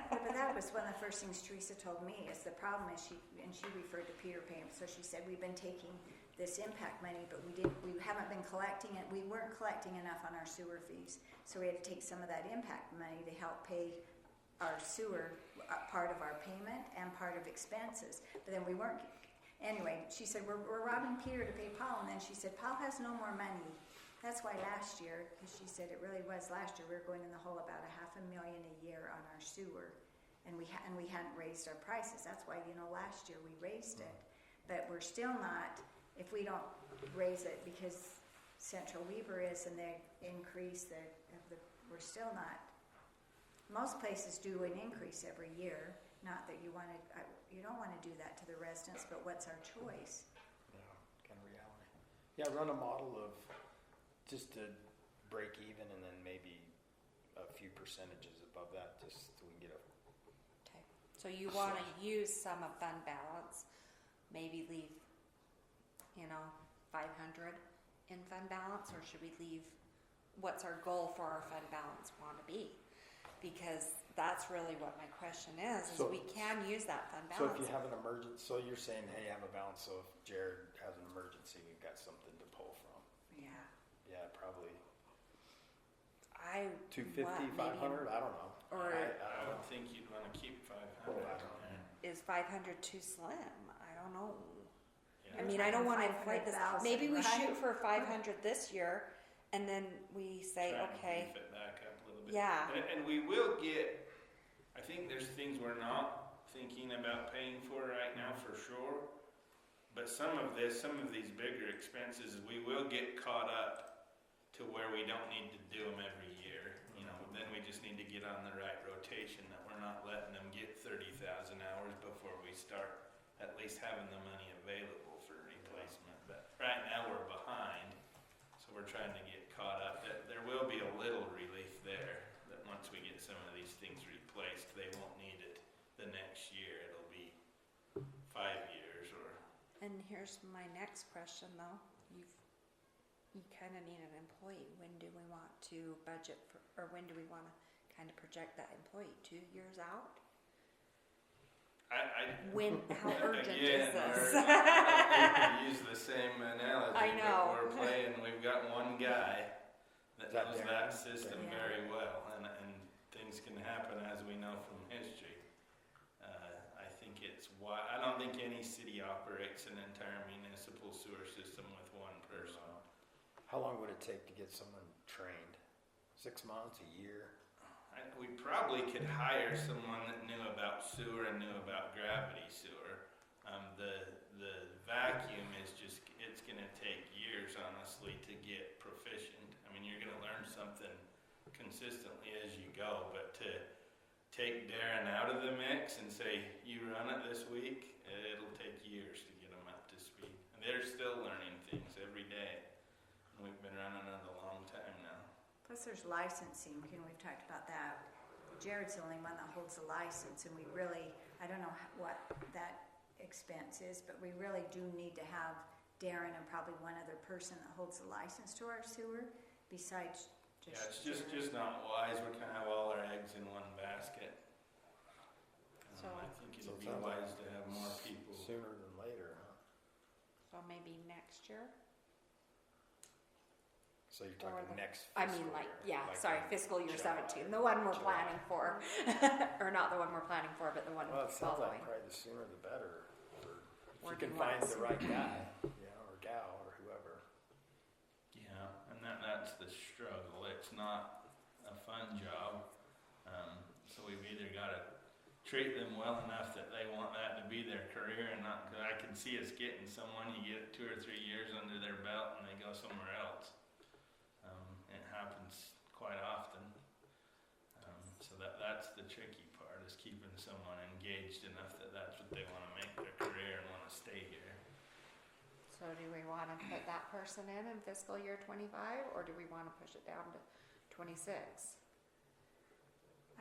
But that was one of the first things Teresa told me, is the problem is she referred to Peter Pan, so she said, we've been taking this impact money, but we haven't been collecting it, we weren't collecting enough on our sewer fees, so we had to take some of that impact money to help pay our sewer, part of our payment and part of expenses, but then we weren't, anyway, she said, we're robbing Peter to pay Paul, and then she said, Paul has no more money. That's why last year, because she said it really was last year, we were going in the hole about $500,000 a year on our sewer, and we hadn't raised our prices. That's why, last year we raised it, but we're still not, if we don't raise it because Central Weaver is and they increase we're still not. Most places do an increase every year. Not that you don't want to do that to the residents, but what's our choice? Yeah, kind of reality. Yeah, run a model of just to break even and then maybe a few percentages above that, just so we can get a. Okay. So you want to use some of fund balance, maybe leave, 500 in fund balance, or should we leave, what's our goal for our fund balance want to be? Because that's really what my question is So- we can use that fund So balance. if you have an emergency, so you're saying, hey, have a balance, so if Jared has an emergency, we've got something to pull from. Yeah. Yeah, probably I 250, what, maybe- 500, I don't know. Or I would think you'd wanna keep 500 I in don't there. is 500 too slim? I don't know. Yeah. I mean, I don't want to inflate this. 500,000, Maybe we right? shoot for 500 this year, and then we say, Try and okay, beef it back up a little bit. yeah, And we will get, I think there's things we're not thinking about paying for right now for sure. But some of these bigger expenses, we will get caught up to where we don't need to do them every year. Then we just need to get on the right rotation, that we're not letting them get 30,000 hours before we start at least having the money available for replacement. But right now we're behind, so we're trying to get caught up. There will be a little relief there, that once we get some of these things replaced, they won't need it the next year. It'll be 5 years or. And here's my next question though. You kind of need an employee. When do we want to budget for, or when do we want to kind of project that employee? 2 years out? How urgent is Again, this? we use the same analogy. I know. But we've got one guy that That knows Darren? that system Yeah. very well, and things can happen as we know from history. I think it's why, I don't think any city operates an entire municipal sewer system with one person. How long would it take to get someone trained? 6 months, a year? We probably could hire someone that knew about sewer and knew about gravity sewer. The vacuum is just gonna take years, honestly, to get proficient. I mean, you're gonna learn something consistently as you go, but to take Darren out of the mix and say, you run it this week, it'll take years to get them up to speed. And they're still learning things every day. And we've been running it a long time now. Plus there's licensing, we've talked about that. Jared's the only one that holds the license, and we really, I don't know what that expense is, but we really do need to have Darren and probably one other person that holds the license to our sewer, besides just. Yeah, it's Jared. just not wise. We kind of have all our eggs in one basket. So- I think So it'd it be sounds like wise to have more people. Sooner than later, huh? So maybe next year? So you're Or talking the- next I fiscal mean, like, year, yeah, like sorry, in fiscal year July. 17, the one we're July. planning for. Or not the one we're planning for, but the one Well, it sounds like following. probably the sooner the better. If you Working can find months. the right guy, or gal, or whoever. Yeah, and that's the struggle. It's not a fun job. So we've either got to treat them well enough that they want that to be their career, and not. Cause I can see us getting someone, you get 2 or 3 years under their belt, and they go somewhere else. It happens quite often. So that's the tricky part, is keeping someone engaged enough that that's what they want to make their career and want to stay here. So do we want to put that person in fiscal year 25, or do we want to push it down to 26?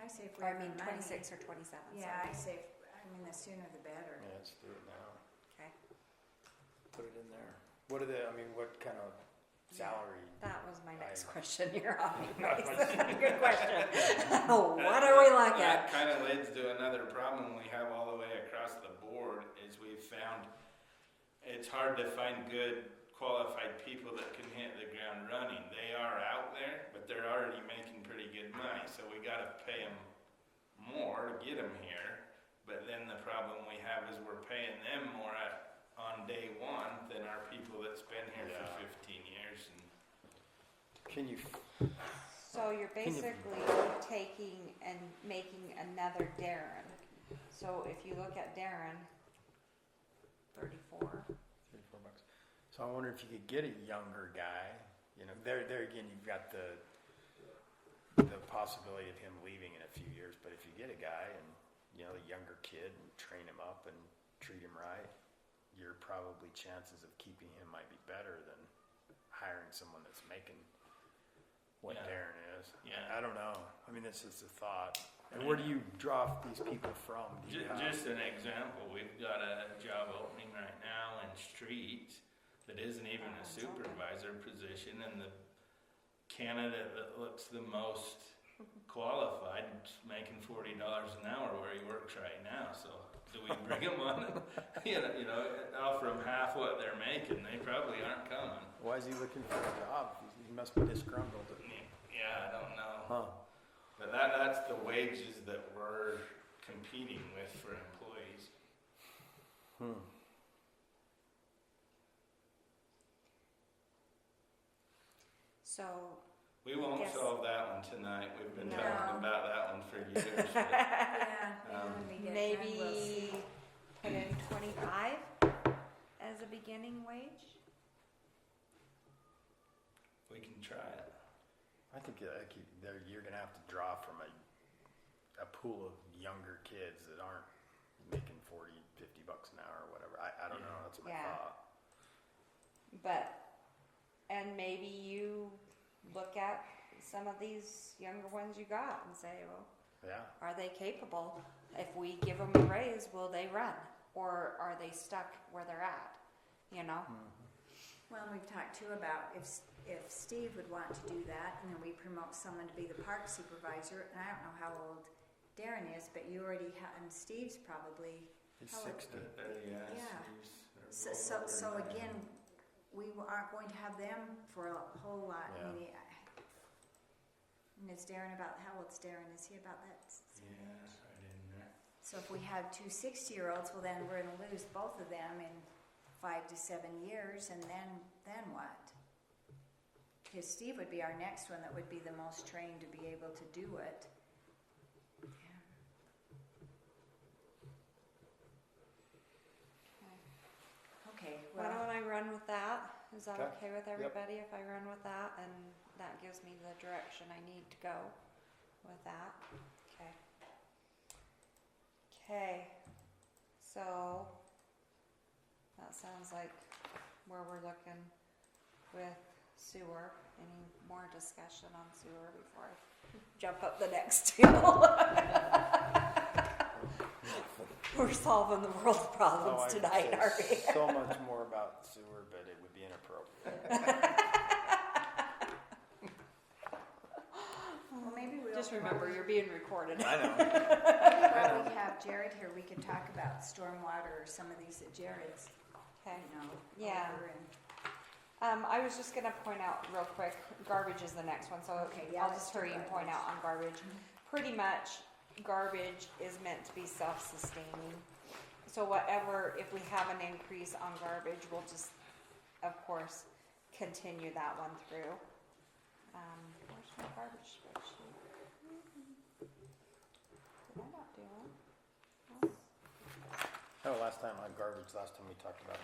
I say if we Or I have the mean money. 26 or 27, Yeah, I sorry. say, the sooner the better. Yeah, let's do it now. Okay, Put it in there. What kind of salary? that was my next I- question you're on. Good question. What are we looking That at? kind of leads to another problem we have all the way across the board, is we've found it's hard to find good qualified people that can hit the ground running. They are out there, but they're already making pretty good money, so we gotta pay them more to get them here. But then the problem we have is we're paying them more on day one than our people that's been here Yeah. for 15 years. And Can you? So you're Can you- basically taking and making another Darren. So if you look at Darren, 34. $34. So I wonder if you could get a younger guy. There again, you've got the possibility of him leaving in a few years. But if you get a guy and a younger kid and train him up and treat him right, your probably chances of keeping him might be better than hiring someone that's making what Yeah. Darren is. Yeah. I don't know. I mean, it's just a thought. And where do you draw these people from? Do you have- Just an example, we've got a job opening right now in streets that isn't even a supervisor position, and the candidate that looks the most qualified is making $40 an hour where he works right now. So do we bring him on and offer him half what they're making? They probably aren't coming. Why is he looking for a job? He must be disgruntled. Yeah, I don't know. Huh. But that's the wages that we're competing with for employees. So We won't Yes. solve that one tonight. We've been No. talking about that one for years. but Yeah, Um, when we get done, we'll maybe see. put in 25 as a beginning wage. we can try it. I think you're going to have to draw from a pool of younger kids that aren't making $40-50 an hour or whatever. I don't know. That's my Yeah. thought. And maybe you look at some of these younger ones you got and say, well, Yeah. are they capable? If we give them a raise, will they run? Or are they stuck where they're at? Well, we've talked too about if Steve would want to do that, and then we promote someone to be the park supervisor, and I don't know how old Darren is, but you already have, and Steve's probably, He's How- 60. Yeah. Steve's- so again, we aren't going to have them for a whole lot. Yeah. I mean, and is Darren how old's Darren? Is he about that? Yeah, right in there. So if we have 2 60-year-olds, well then we're gonna lose both of them in 5 to 7 years, and then what? Because Steve would be our next one that would be the most trained to be able to do it. Okay, Why well, don't I run with that? Is Is that Okay. okay with everybody if I run with that? And that gives me the direction I need to go with that. Okay. Okay. So that sounds like where we're looking with sewer. Any more discussion on sewer before I jump up the next hill? We're solving the world Oh, problems I could tonight, say aren't we? so much more about sewer, but it would be inappropriate. Well, maybe we'll. Just remember, you're being recorded. I know. While we have Jared here, we could talk about stormwater or some of these that Jared's, Okay. you know, Yeah. over and. I was just gonna point out real quick, garbage is the next one, so Okay, yeah, I'll let's just do hurry and point garbage. out on garbage. Pretty much, garbage is meant to be self-sustaining. So whatever, if we have an increase on garbage, we'll just, of course, continue that one through. Where's my garbage spreadsheet? Did I not do one? Oh, last time on garbage, last time we talked about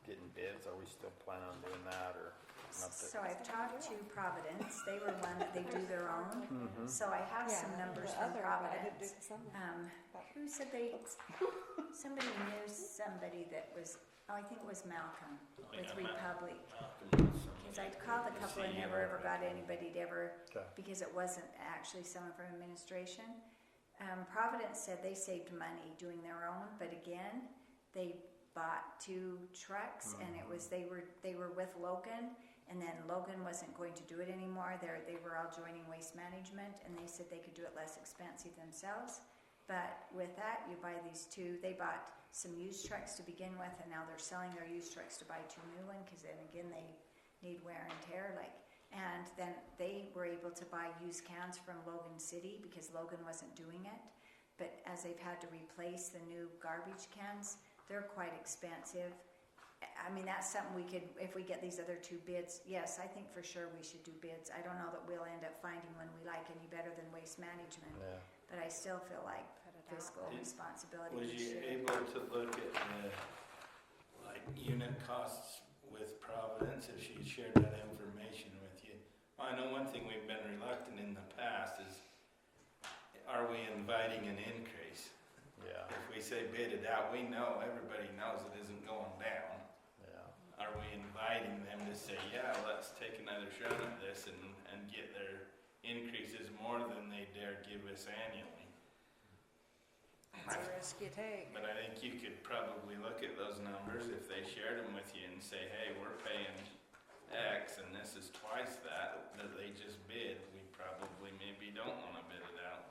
getting bids, are we still planning on doing that or not? So I've talked to Providence, they were one that they do their own, Mm-hmm. so I have some numbers from Providence. But Who said they, somebody knew somebody that was, oh, I think it was Malcolm Oh, with yeah, Republic. Malcolm was Cause somebody I called a that couple and was never ever CEO. got anybody to ever, Okay. because it wasn't actually someone from administration. Providence said they saved money doing their own, but again, they bought 2 trucks and it was, they were with Logan, and then Logan wasn't going to do it anymore. They were all joining Waste Management, and they said they could do it less expensive themselves. But with that, you buy these 2. They bought some used trucks to begin with, and now they're selling their used trucks to buy 2 new ones, because then again, they need wear and tear. And then they were able to buy used cans from Logan City because Logan wasn't doing it. But as they've had to replace the new garbage cans, they're quite expensive. I mean, that's something we could, if we get these other 2 bids, yes, I think for sure we should do bids. I don't know that we'll end up finding one we like any better than Waste Management, Yeah. but I still feel like Put it out fiscal there. responsibility. Was we you should. able to look at the, like, unit costs with Providence, if she shared that information with you? Well, I know one thing we've been reluctant in the past is, are we inviting an increase? Yeah. If we say bid it out, we know, everybody knows it isn't going down. Yeah. Are we inviting them to say, yeah, let's take another shot at this and get their increases more than they dare give us annually? That's a risk you take. But I think you could probably look at those numbers if they shared them with you and say, hey, we're paying X and this is twice that they just bid. We probably maybe don't want to bid it out.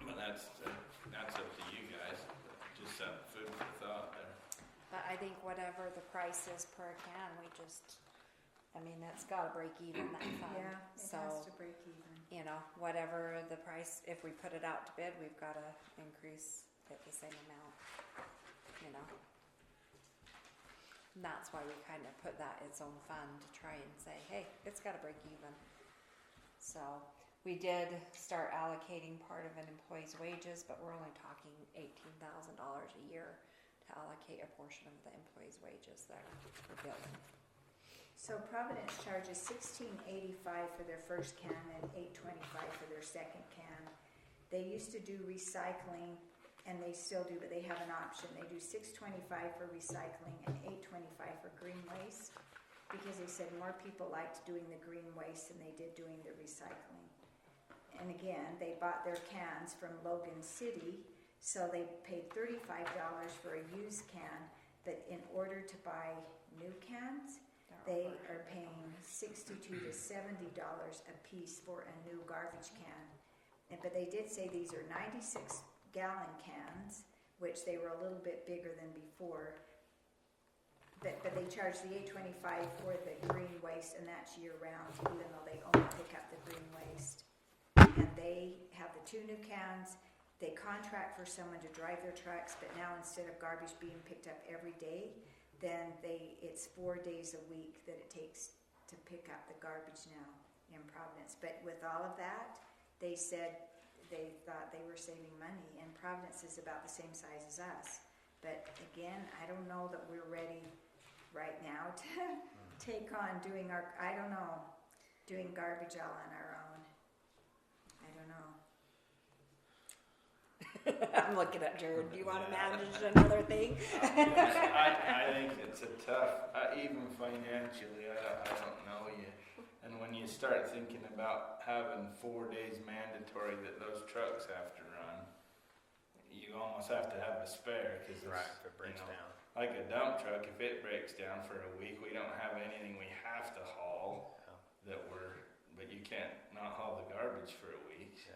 But that's up to you guys. Just some food for thought there. But I think whatever the price is per can, we just, I mean, that's gotta break even, that fund. Yeah, it So, has to break even. you know, whatever the price, if we put it out to bid, we've gotta increase it the same amount, you know. And that's why we kind of put that its own fund to try and say, hey, it's gotta break even. So, we did start allocating part of an employee's wages, but we're only talking $18,000 a year to allocate a portion of the employee's wages there for billing. So Providence charges $16.85 for their first can and $8.25 for their second can. They used to do recycling, and they still do, but they have an option. They do $6.25 for recycling and $8.25 for green waste, because they said more people liked doing the green waste than they did doing the recycling. And again, they bought their cans from Logan City, so they paid $35 for a used can, but in order to buy new cans, they are paying $62 to $70 a piece for a new garbage can. But they did say these are 96-gallon cans, which they were a little bit bigger than before. But they charge the $8.25 for the green waste, and that's year-round, even though they only pick up the green waste. And they have the 2 new cans. They contract for someone to drive their trucks, but now instead of garbage being picked up every day, then it's 4 days a week that it takes to pick up the garbage now in Providence. But with all of that, they said they thought they were saving money, and Providence is about the same size as us. But again, I don't know that we're ready. right now to take on doing doing garbage all on our own. I don't know. I'm looking at Jared. Do you want to manage another thing? I think it's a tough, even financially, I don't know you. And when you start thinking about having 4 days mandatory that those trucks have to run, you almost have to have a spare, because Right, if it breaks down. like a dump truck, if it breaks down for a week, we don't have anything we have to haul but you can't not haul the garbage for a week. Yeah.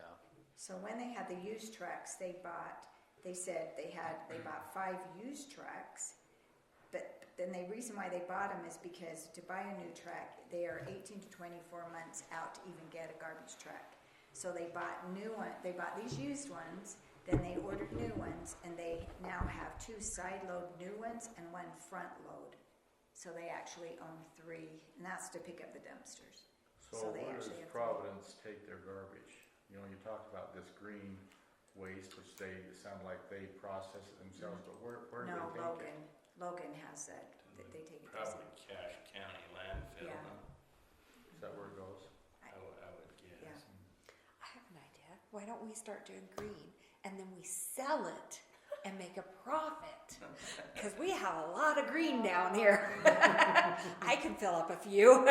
So when they had the used trucks, they said they bought 5 used trucks, but then the reason why they bought them is because to buy a new truck, they are 18 to 24 months out to even get a garbage truck. So they bought these used ones, then they ordered new ones, and they now have 2 side load new ones and 1 front load. So they actually own 3, and that's to pick up the dumpsters. So they where does actually have Providence take their garbage? You know, you talked about this green waste, which it sound like they process it themselves, but where do No, they take it? Logan has that. They take it. Probably Cache County landfill, Yeah. huh? Is that where it goes? I would guess. Yeah. I have an idea. Why don't we start doing green and then we sell it and make a profit? Because we have a lot of green down here. I can fill up a few.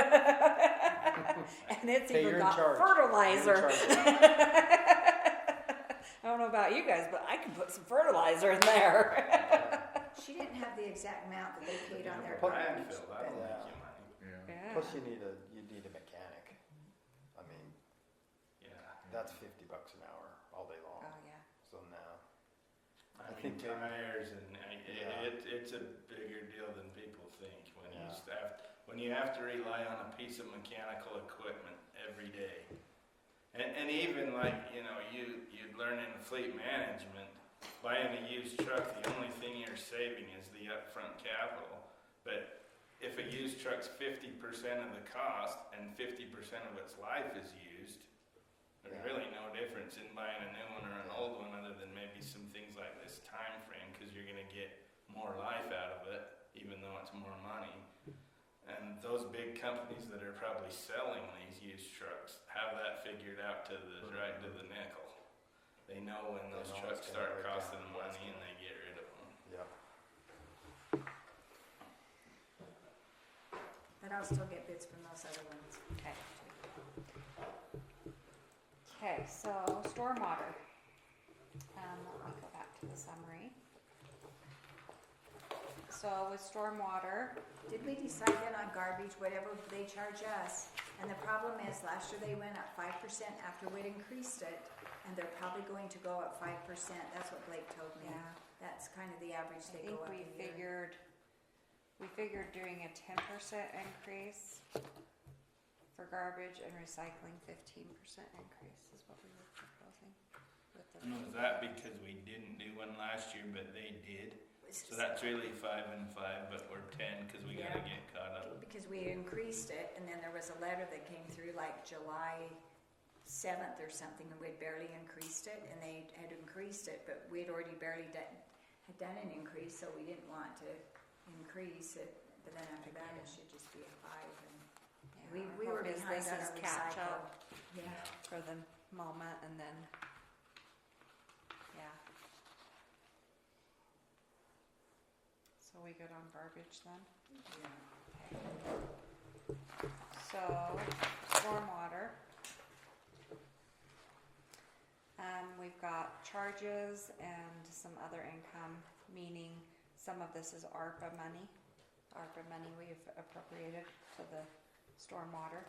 And it's Hey, even you're in got charge. fertilizer. You're in I don't know about you guys, but I can put some fertilizer in there. She didn't have the exact amount that they paid on their Put- garbage. Landfill, that'll Yeah. make you money. Yeah. Yeah. Plus you need a mechanic. I mean, Yeah. that's $50 an hour all day long. Oh yeah. So now, I I mean, think they- tires and Yeah. it's a bigger deal than people think when Yeah. you have to rely on a piece of mechanical equipment every day. And even like, you'd learn in fleet management, buying a used truck, the only thing you're saving is the upfront capital. But if a used truck's 50% of the cost and 50% of its life is used, there's Yeah. really no difference in buying a new one or an old one, other than maybe some things like this time frame, because you're going to get more life out of it, even though it's more money. And those big companies that are probably selling these used trucks have that figured out to the right to the nickel. They know when They those know trucks it's gonna start break down costing and money what's and gonna- they get rid of them. yep. But I'll still get bids from those other ones. Okay. Okay, so stormwater. Let me go back to the summary. So with stormwater, Did we decide then on garbage, whatever they charge us? And the problem is, last year they went up 5% after we'd increased it, and they're probably going to go up 5%. That's what Blake told me. yeah, That's kind of the average I they think go up we a year. figured doing a 10% increase for garbage and recycling 15% increase is what we were proposing with the. And was that because we didn't do one last year, but they did? So that's really 5 and 5, but we're 10 because we gotta Yeah. get caught up. Because we increased it, and then there was a letter that came through like July 7th or something, and we'd barely increased it, and they had increased it, but we'd already barely had done an increase, so we didn't want to increase it. But then after that, it should just be a 5. And Yeah, we our were hope is behind this on is our catch recycle. up Yeah. for the moment, and then, yeah. So we good on garbage then? Yeah. Okay. So, stormwater. We've got charges and some other income, meaning some of this is ARPA money. ARPA money we've appropriated to the stormwater.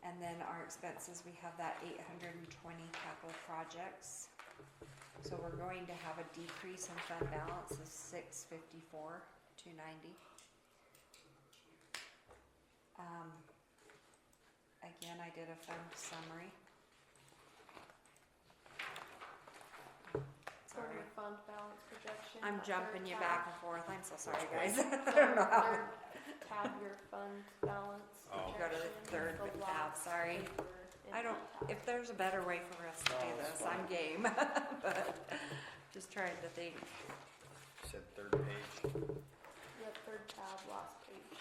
And then our expenses, we have that 820 capital projects. So we're going to have a decrease in fund balance of 654, 290. Again, I did a fund summary. For your fund balance projection. I'm that jumping third you tab. back and forth. I'm so sorry, guys. The I don't know how. third tab, your fund balance Oh. Go to the projection, third the tab, last sorry. paper in I don't, that tab. if there's a better way for us to do No, it's this, I'm fine. game. But just trying to think. You said third page. Yep, third tab, last page.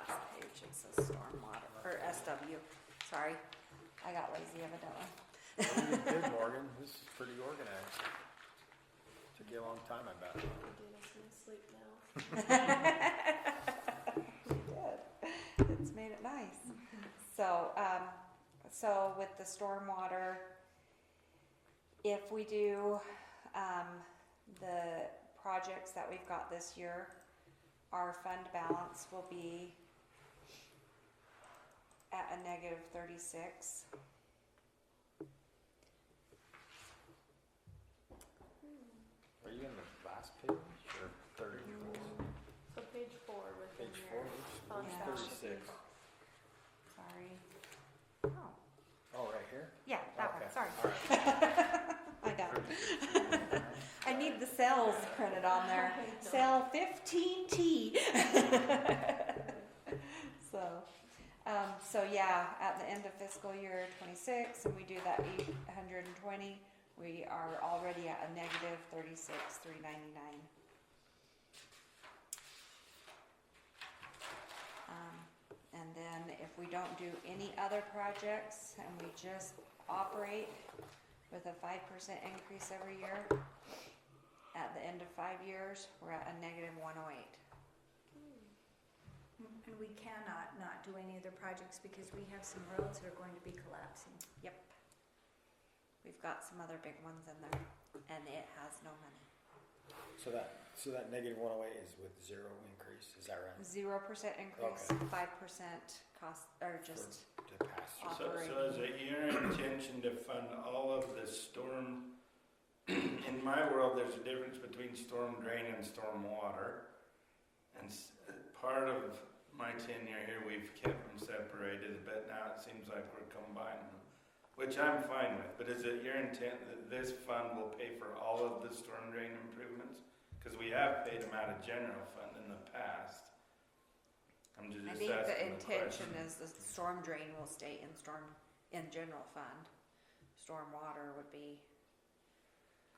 Last page, it says stormwater, or SW, sorry. I got lazy evidently. You did, Morgan. This is pretty organized. Took you a long time, I bet. We did, I'm gonna sleep now. You did. It's made it nice. So, so with the stormwater, if we do, the projects that we've got this year, our fund balance will be at a negative 36. Are you in the last page or 34? So page 4 within Page your 4, fund Yeah. balance. 36. Sorry. Oh, Oh, right here? yeah, that Okay. one, sorry. All right. I got it. I need the cells printed on there. Cell 15T. So yeah, at the end of fiscal year 26, and we do that 820, we are already at a negative 36,399. And then if we don't do any other projects and we just operate with a 5% increase every year, at the end of 5 years, we're at a negative 108. And we cannot not do any other projects because we have some roads that are going to be collapsing. Yep. We've got some other big ones in there, and it has no money. So that negative 108 is with zero increase, is that right? 0% increase, Okay. 5% cost, or just To pass through. So is it your intention to fund all of the storm? In my world, there's a difference between storm drain and storm water. And part of my tenure here, we've kept them separated, but now it seems like we're combining them, which I'm fine with. But is it your intent that this fund will pay for all of the storm drain improvements? Because we have paid them out of general fund in the past. I'm just I think the asking intention question. is the storm drain will stay in general fund. Storm water would be,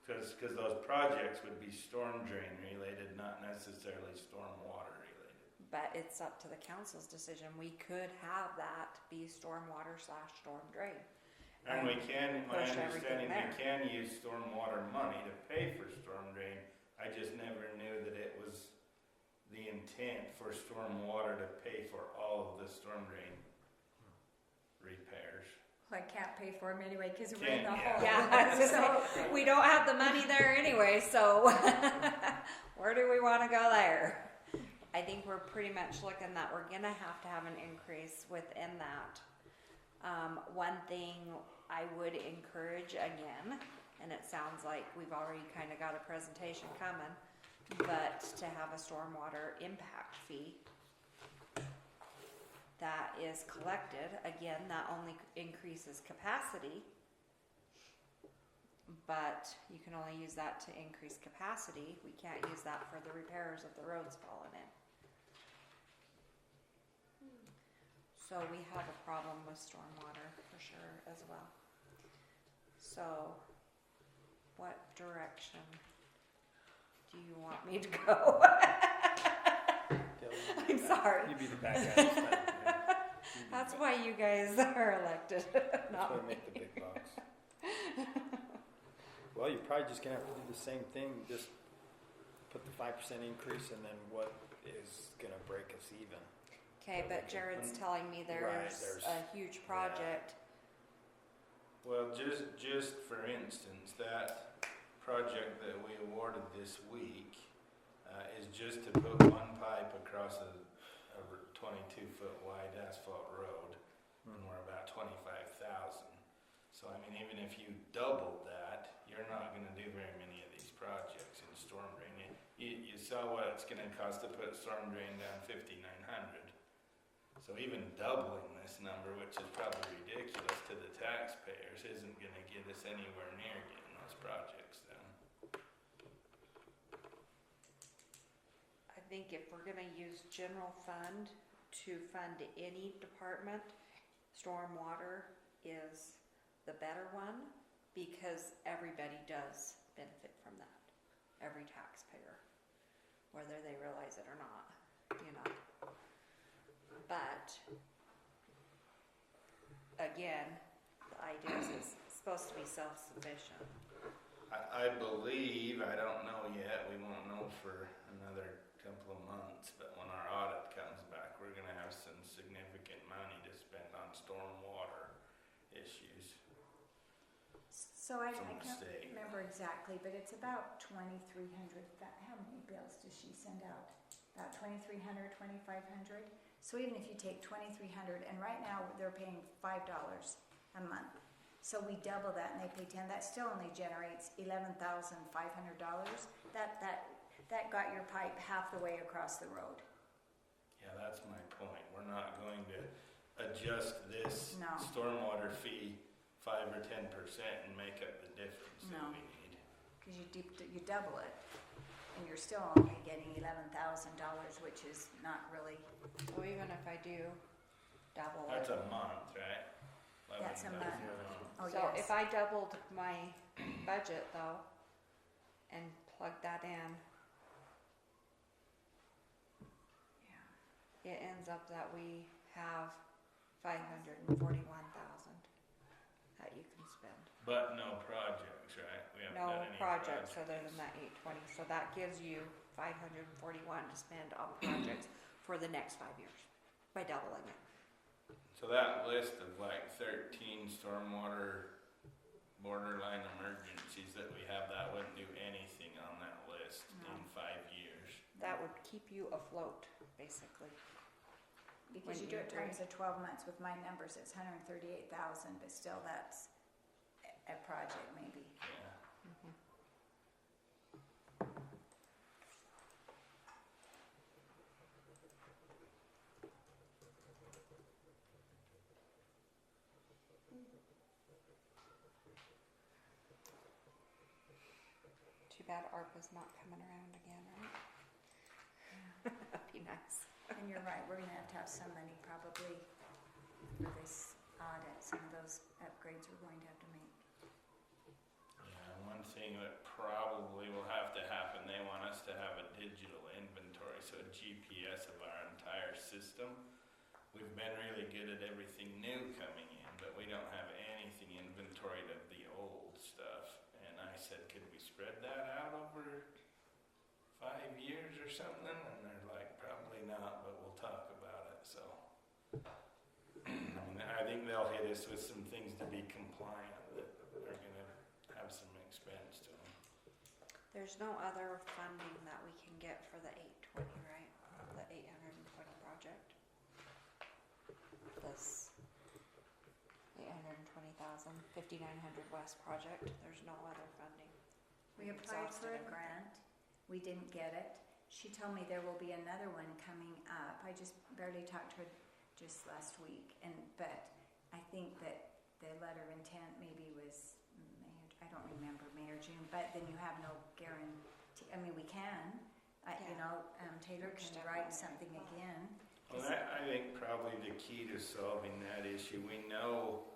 Because those projects would be storm drain related, not necessarily storm water related. but it's up to the council's decision. We could have that be storm water / storm drain. And we can, my Push everything understanding, we there. can use stormwater money to pay for storm drain. I just never knew that it was the intent for stormwater to pay for all of the storm drain repairs. Well, I can't pay for them anyway because we're in the Can't, hole. Yeah, I was gonna say, we don't have the money there anyway, so where do we want to go there? I think we're pretty much looking that we're gonna have to have an increase within that. One thing I would encourage again, and it sounds like we've already kind of got a presentation coming, but to have a stormwater impact fee that is collected, again, that only increases capacity, but you can only use that to increase capacity. We can't use that for the repairs of the roads falling in. So we have a problem with stormwater for sure as well. So what direction do you want me to go? I'm sorry. You'd be the bad guy. this time, yeah. You'd be That's the why you guys are elected, That's not why we me. make the big bucks. Well, you're probably just gonna have to do the same thing, just put the 5% increase and then what is gonna break us even. Okay, but Jared's telling me there's there's- a huge project. Well, just for instance, that project that we awarded this week is just to put one pipe across a 22-foot wide asphalt road, and we're about 25,000. So I mean, even if you doubled that, you're not going to do very many of these projects in storm drain. You saw what it's going to cost to put storm drain down 5,900. So even doubling this number, which is probably ridiculous to the taxpayers, isn't going to get us anywhere near getting those projects done. I think if we're gonna use general fund to fund any department, stormwater is the better one because everybody does benefit from that. Every taxpayer, whether they realize it or not. enough. But, again, the idea is it's supposed to be self-sufficient. I believe, I don't know yet, we won't know for another couple of months, but when our audit comes back, we're gonna have some significant money to spend on stormwater issues. So I From the can't state. remember exactly, but it's about 2,300, how many bills does she send out? About 2,300, 2,500? So even if you take 2,300, and right now they're paying $5 a month. So we double that and they pay 10, that still only generates $11,500. That got your pipe half the way across the road. Yeah, that's my point. We're not going to adjust this No. stormwater fee 5 or 10% and make up the difference No. that we need. Because you double it, and you're still only getting $11,000, which is not really. So even if I do double That's it. a month, right? That's a month. 11,000. Oh, So yes. if I doubled my budget though, and plugged that in, Yeah. it ends up that we have 541,000 that you can spend. But no projects, right? We haven't No done any projects other than that 820, so that gives you 541 to spend on projects for the next 5 years by doubling it. So that list of like 13 stormwater borderline emergencies that we have, that wouldn't do anything on that list No. in 5 years. That would keep you afloat, basically. Because When you do you it times the 12 months with my numbers, it's 138,000, but still that's a project maybe. Yeah. Mhm. Too bad ARPA's not coming around again, right? That'd be nice. And you're right, we're gonna have some money probably for this audit, some of those upgrades we're going to have to make. Yeah, one thing that probably will have to happen, they want us to have a digital inventory, so a GPS of our entire system. We've been really good at everything new coming in, but we don't have anything inventoried of the old stuff. And I said, could we spread that out over 5 years or something? And they're like, probably not, but we'll talk about it, so. I mean, I think they'll hit us with some things to be compliant that are gonna have some expense to them. There's no other funding that we can get for the 820, right? The 820 project. This 820,000, 5900 West project. There's no other funding. We We've applied for a exhausted everything. grant, we didn't get it. She told me there will be another one coming up. I just barely talked to her just last week, but I think that the letter of intent maybe was I don't remember, May or June, but then you have no guarantee. I mean, we can, Taylor Which can step write on it? something again. Well, I think probably the key to solving that issue, we know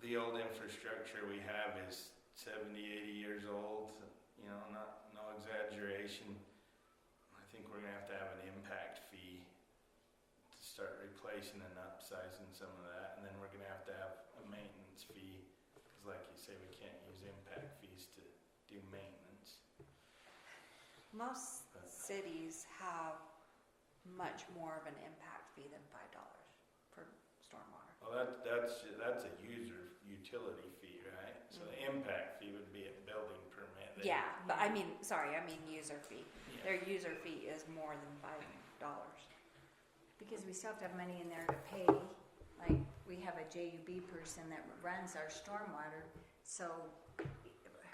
the old infrastructure we have is 70, 80 years old, no exaggeration. I think we're gonna have to have an impact fee to start replacing and upsizing some of that, and then we're gonna have to have a maintenance fee, because like you say, we can't use impact fees to do maintenance. Most cities have much more of an impact fee than $5 for stormwater. Well, that's a utility fee, right? So the impact fee would be a building permit. that- Yeah, but I mean user fee. Yeah. Their user fee is more than $5. Because we still have to have money in there to pay, like, we have a JUB person that runs our stormwater, so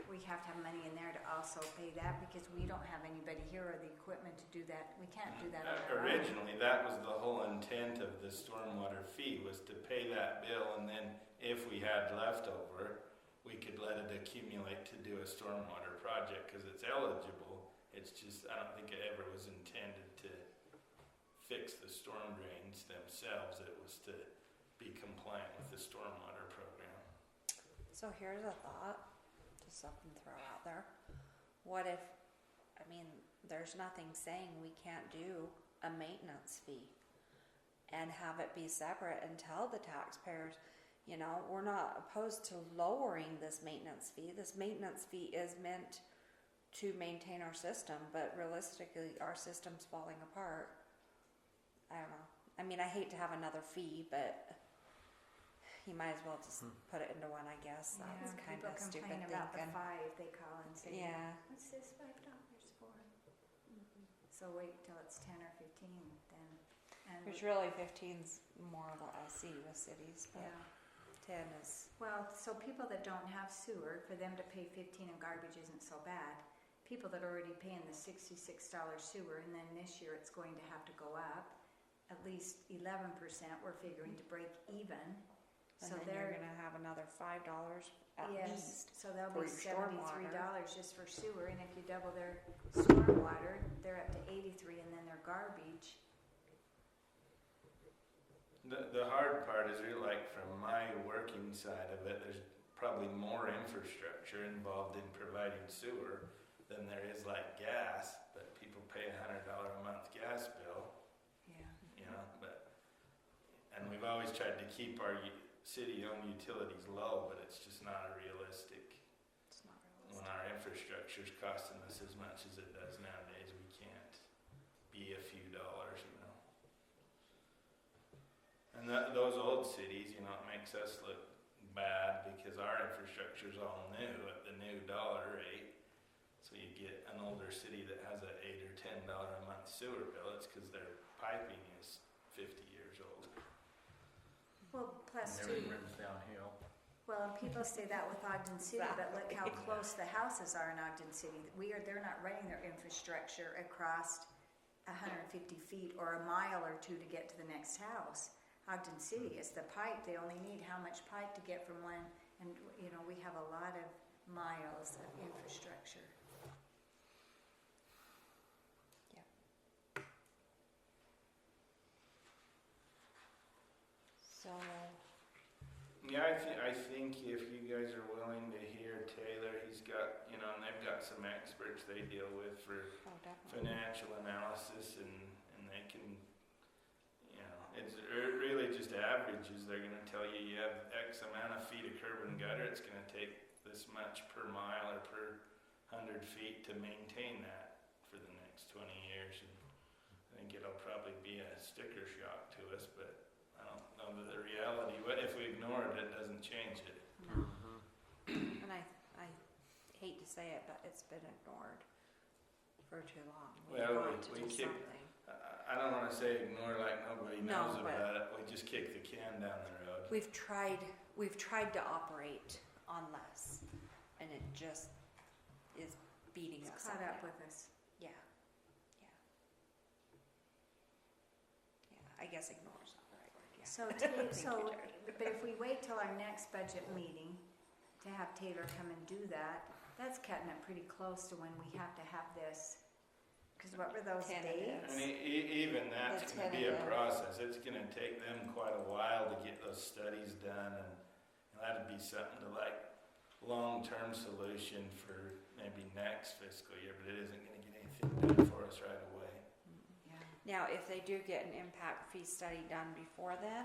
we have to have money in there to also pay that, because we don't have anybody here or the equipment to do that, we can't do that on our own. Originally, that was the whole intent of the stormwater fee, was to pay that bill, and then if we had leftover, we could let it accumulate to do a stormwater project, because it's eligible. It's just, I don't think it ever was intended to fix the storm drains themselves. It was to be compliant with the stormwater program. So here's a thought, just something to throw out there. What if, there's nothing saying we can't do a maintenance fee and have it be separate and tell the taxpayers, you know, we're not opposed to lowering this maintenance fee. This maintenance fee is meant to maintain our system, but realistically, our system's falling apart. I don't know. I mean, I hate to have another fee, but you might as well just put it into one, I guess. That's kind people of stupid complain about the thinking. 5, they call and say, Yeah. what's this $5 for? So wait till it's 10 or 15 then. And Which really 15's more what I see with cities, but yeah. 10 is, Well, so people that don't have sewer, for them to pay 15 in garbage isn't so bad. People that are already paying the $66 sewer, and then this year it's going to have to go up at least 11%. We're figuring to break even. and So then they're you're gonna have another $5 at least. So that'll for be your $73 stormwater. just for sewer, and if you double their stormwater, they're up to 83, and then their garbage. The hard part is really like from my working side of it, there's probably more infrastructure involved in providing sewer than there is like gas, but people pay $100 a month gas bill, Yeah. you know, and we've always tried to keep our city-owned utilities low, but it's just not a realistic. It's not When realistic. our infrastructure's costing us as much as it does nowadays, we can't be a few dollars, you know. And those old cities, you know, it makes us look bad because our infrastructure's all new at the new dollar rate. So you get an older city that has an $8 or $10 a month sewer bill, it's because their piping is 50 years old. Well, plus And too, everything runs downhill. well, and people say that with Ogden City, but look how Exactly. close the houses are in Ogden City. They're not running their infrastructure across 150 feet or a mile or two to get to the next house. Ogden City is the pipe. They only need how much pipe to get from one, and you know, we have a lot of miles of infrastructure. So, Yeah, I think if you guys are willing to hear Taylor, he's got, you know, and they've got some experts they deal with for oh, definitely. financial analysis, and they can, you know, it's really just averages. They're going to tell you you have X amount of feet of curb and gutter, it's going to take this much per mile or per 100 feet to maintain that for the next 20 years. And I think it'll probably be a sticker shock to us, but I don't know the reality. What if we ignore it, it doesn't change it. And I hate to say it, but it's been ignored for too long. Well, want to we do keep- something. I don't want to say ignore like nobody No, knows but- about it. We just kick the can down the road. We've tried to operate on less, and it just is beating It's us caught up now. with us. Yeah. I guess ignore is not the right word. Yeah. So, Thank you, so, Jared. but if we wait till our next budget meeting to have Taylor come and do that, that's cutting it pretty close to when we have to have this. Because what were those Tentative. dates? And even that's The going to be a tentative. process. It's going to take them quite a while to get those studies done, and that'd be something to like long-term solution for maybe next fiscal year, but it isn't going to get anything done for us right away. Yeah. Now, if they do get an impact fee study done before then,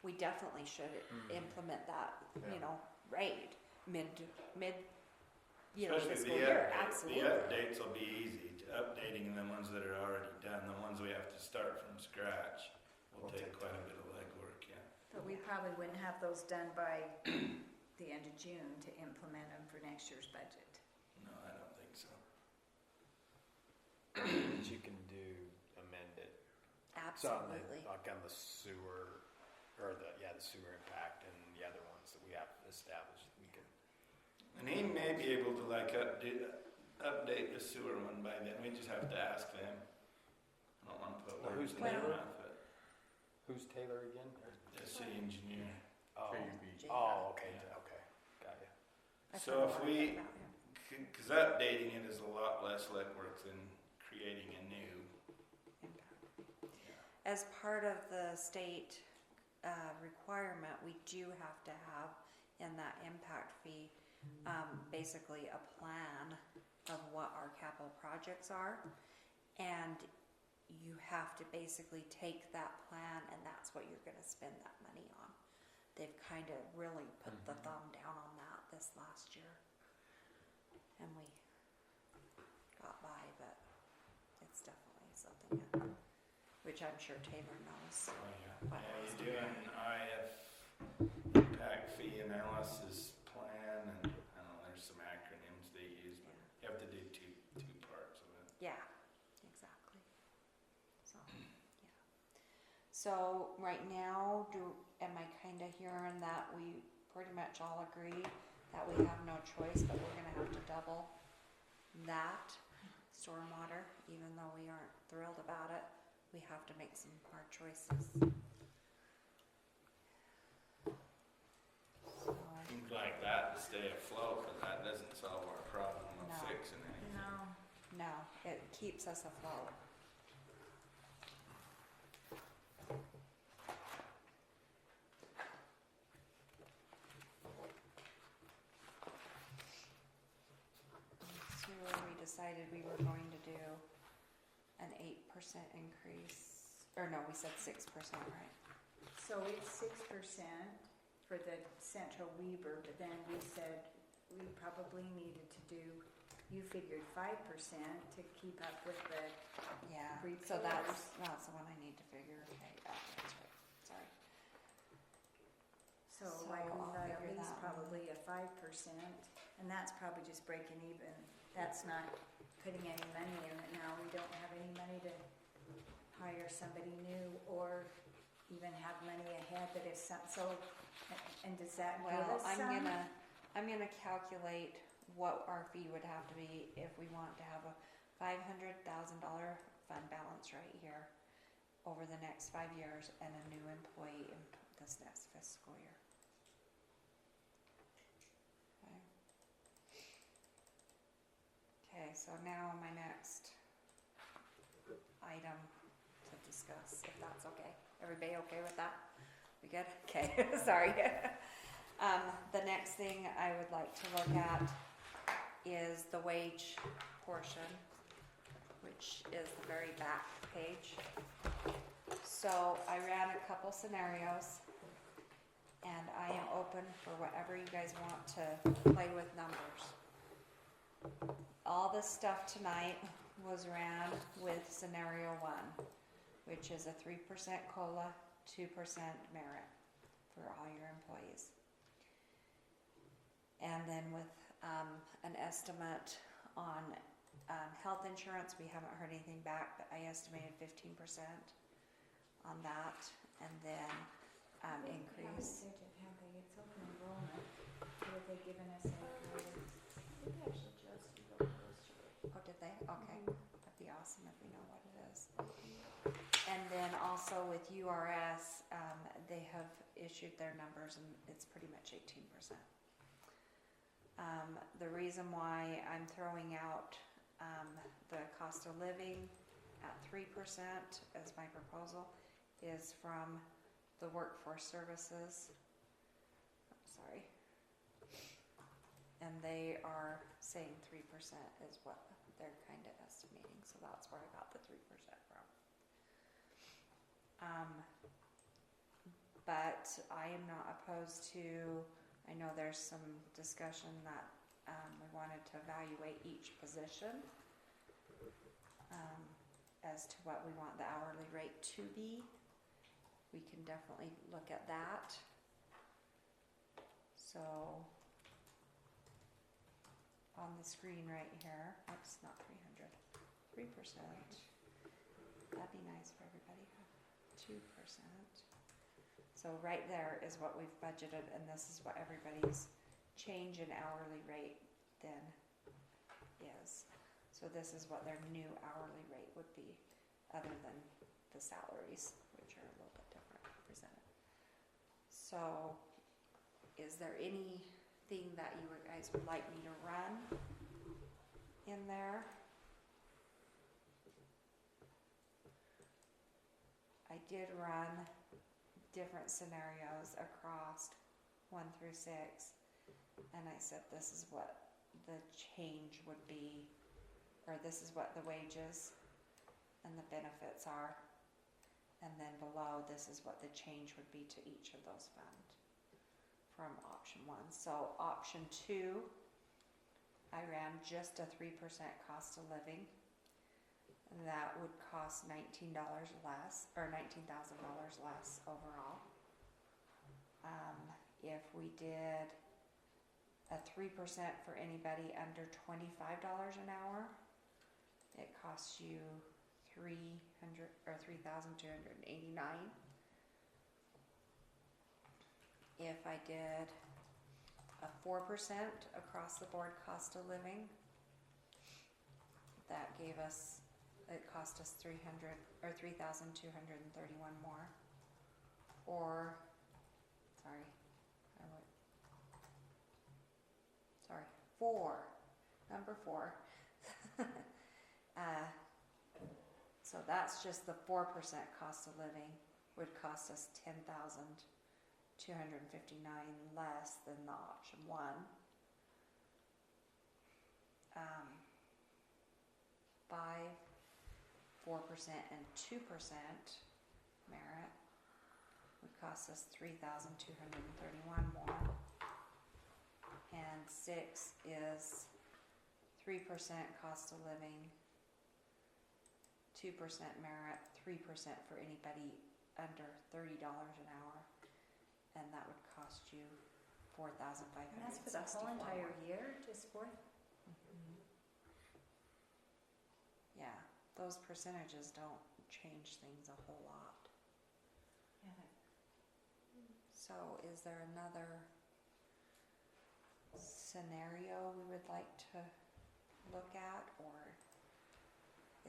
we definitely should implement that, you know, rate mid, you know, Especially fiscal year, absolutely. the updates will be easy. Updating the ones that are already done, the ones we have to start from scratch will take quite a bit of legwork, yeah. But we probably wouldn't have those done by the end of June to implement them for next year's budget. No, I don't think so. But you can amend it. So Absolutely. like on the sewer, or the sewer impact and the other ones that we have established, we can. And he may be able to like update the sewer one by then. We just have to ask them. I don't want to put Well, words who's in their Taylor? mouth, but Who's Taylor again? the city engineer. Oh, KUB. oh, okay, okay, got you. I've So heard a if lot we- about him. Because updating it is a lot less legwork than creating a new. As part of the state requirement, we do have to have in that impact fee basically a plan of what our capital projects are. And you have to basically take that plan and that's what you're gonna spend that money on. They've kind of really put the thumb down on that this last year. And we got by, but it's definitely something that, which I'm sure Taylor knows. Oh, yeah. What Yeah, else? you do an impact fee analysis plan, and I don't know, there's some acronyms they use, but you have to do two parts of it. Yeah, exactly. So, yeah. So right now, am I kind of hearing that we pretty much all agree that we have no choice, but we're gonna have to double that stormwater, even though we aren't thrilled about it. We have to make some hard choices. So, Things like that to stay afloat, but that doesn't solve our problem of No. fixing anything. No, no, it keeps us afloat. Sewer, we decided we were going to do an 8% increase, or no, we said 6%, right? so it's 6% for the Central Weber, but then we said we probably needed to do, you figured 5% to keep up with the, Yeah, so that's Repairs. the one I need to figure, okay, that's right, sorry. so So like we I'll thought at figure least that one. probably a 5%, and that's probably just breaking even. That's not putting any money in it now. We don't have any money to hire somebody new or even have money ahead that if some, so, and does that give Well, us some? I'm gonna calculate what our fee would have to be if we want to have a $500,000 fund balance right here over the next 5 years and a new employee in this next fiscal year. Okay, so now my next item to discuss, if that's okay. Everybody okay with that? We good? Okay, sorry. The next thing I would like to look at is the wage portion, which is the very back page. So I ran a couple scenarios, and I am open for whatever you guys want to play with numbers. All this stuff tonight was ran with scenario 1, which is a 3% COLA, 2% merit for all your employees. And then with an estimate on health insurance, we haven't heard anything back, but I estimated 15% on that, and then increase. Have they, it's open enrollment. What have they given us in guidance? I think they actually just emailed those to me. Oh, did they? Okay, that'd be awesome if we know what it is. And then also with URS, they have issued their numbers and it's pretty much 18%. The reason why I'm throwing out the cost of living at 3% as my proposal is from the workforce services. I'm sorry. And they are saying 3% is what they're kind of estimating, so that's where I got the 3% from. But I am not opposed to, I know there's some discussion that we wanted to evaluate each position as to what we want the hourly rate to be. We can definitely look at that. So on the screen right here, oops, not 300, 3%. That'd be nice for everybody. 2%. So right there is what we've budgeted, and this is what everybody's change in hourly rate then is. So this is what their new hourly rate would be, other than the salaries, which are a little bit different presented. So is there anything that you guys would like me to run in there? I did run different scenarios across 1 through 6, and I said this is what the change would be, or this is what the wages and the benefits are. And then below, this is what the change would be to each of those funds from option 1. So option 2, I ran just a 3% cost of living. That would cost $19 less, or $19,000 less overall. If we did a 3% for anybody under $25 an hour, it costs you $3,289. If I did a 4% across the board cost of living, that gave us, it cost us 3,231 more. Or, number 4. So that's just the 4% cost of living would cost us $10,259 less than the option 1. 5, 4%, and 2% merit would cost us $3,231 more. And 6 is 3% cost of living, 2% merit, 3% for anybody under $30 an hour, and that would cost you $4,564. And that's for the whole entire year, just for? Yeah, those percentages don't change things a whole lot. Yeah. So is there another scenario we would like to look at, or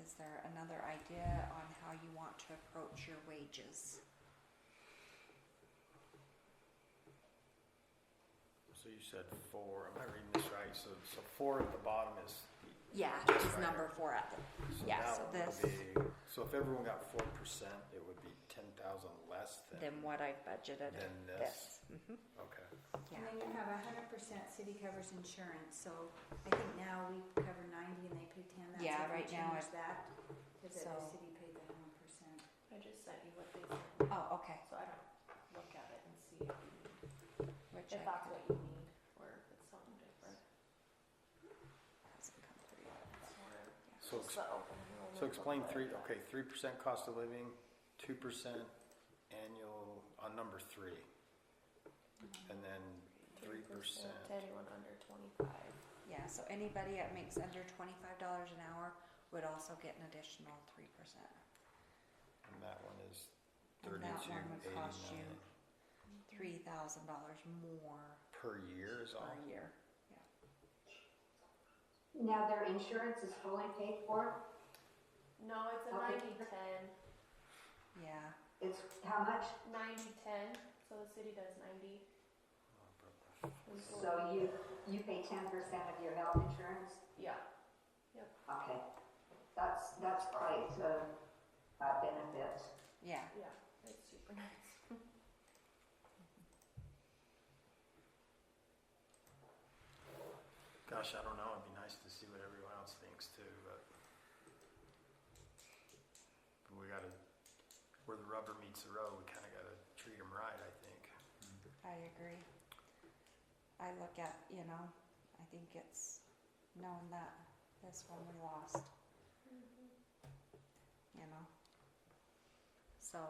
is there another idea on how you want to approach your wages? So you said 4, am I reading this right? So 4 at the bottom is. Yeah, Just is right number 4 at the, So yeah, that so would this, be, so if everyone got 4%, it would be 10,000 less than than what I budgeted. this. Mhm. Okay. Yeah. And then you have 100% city covers insurance, so I think now we cover 90 and they pay 10, that's Yeah, if we right now change that, cause the so- city paid the 100%. I just sent you what they sent, Oh, okay. so I don't look at it and see Which if I that's could- what you need, or if it's something different. hasn't come through yet. It's more So just the open enrollment So explain booklet. 3% cost of living, 2% annual on number 3, and then 3%. To anyone under 25. Yeah, so anybody that makes under $25 an hour would also get an additional 3%. And that one is And that one would cost you $32.89 $3,000 more per year is all. per year. Now their insurance is fully paid for? No, it's a Okay. 90-10. Yeah, It's how much? 90-10, so the city does 90. So you pay 10% of your health insurance? Yeah. Okay. That's quite a benefit. yeah. Yeah, it's super nice. Gosh, I don't know, it'd be nice to see what everyone else thinks too, but we gotta, where the rubber meets the road, we kinda gotta treat them right, I think. I agree. I look at, I think it's knowing that this one we lost, So,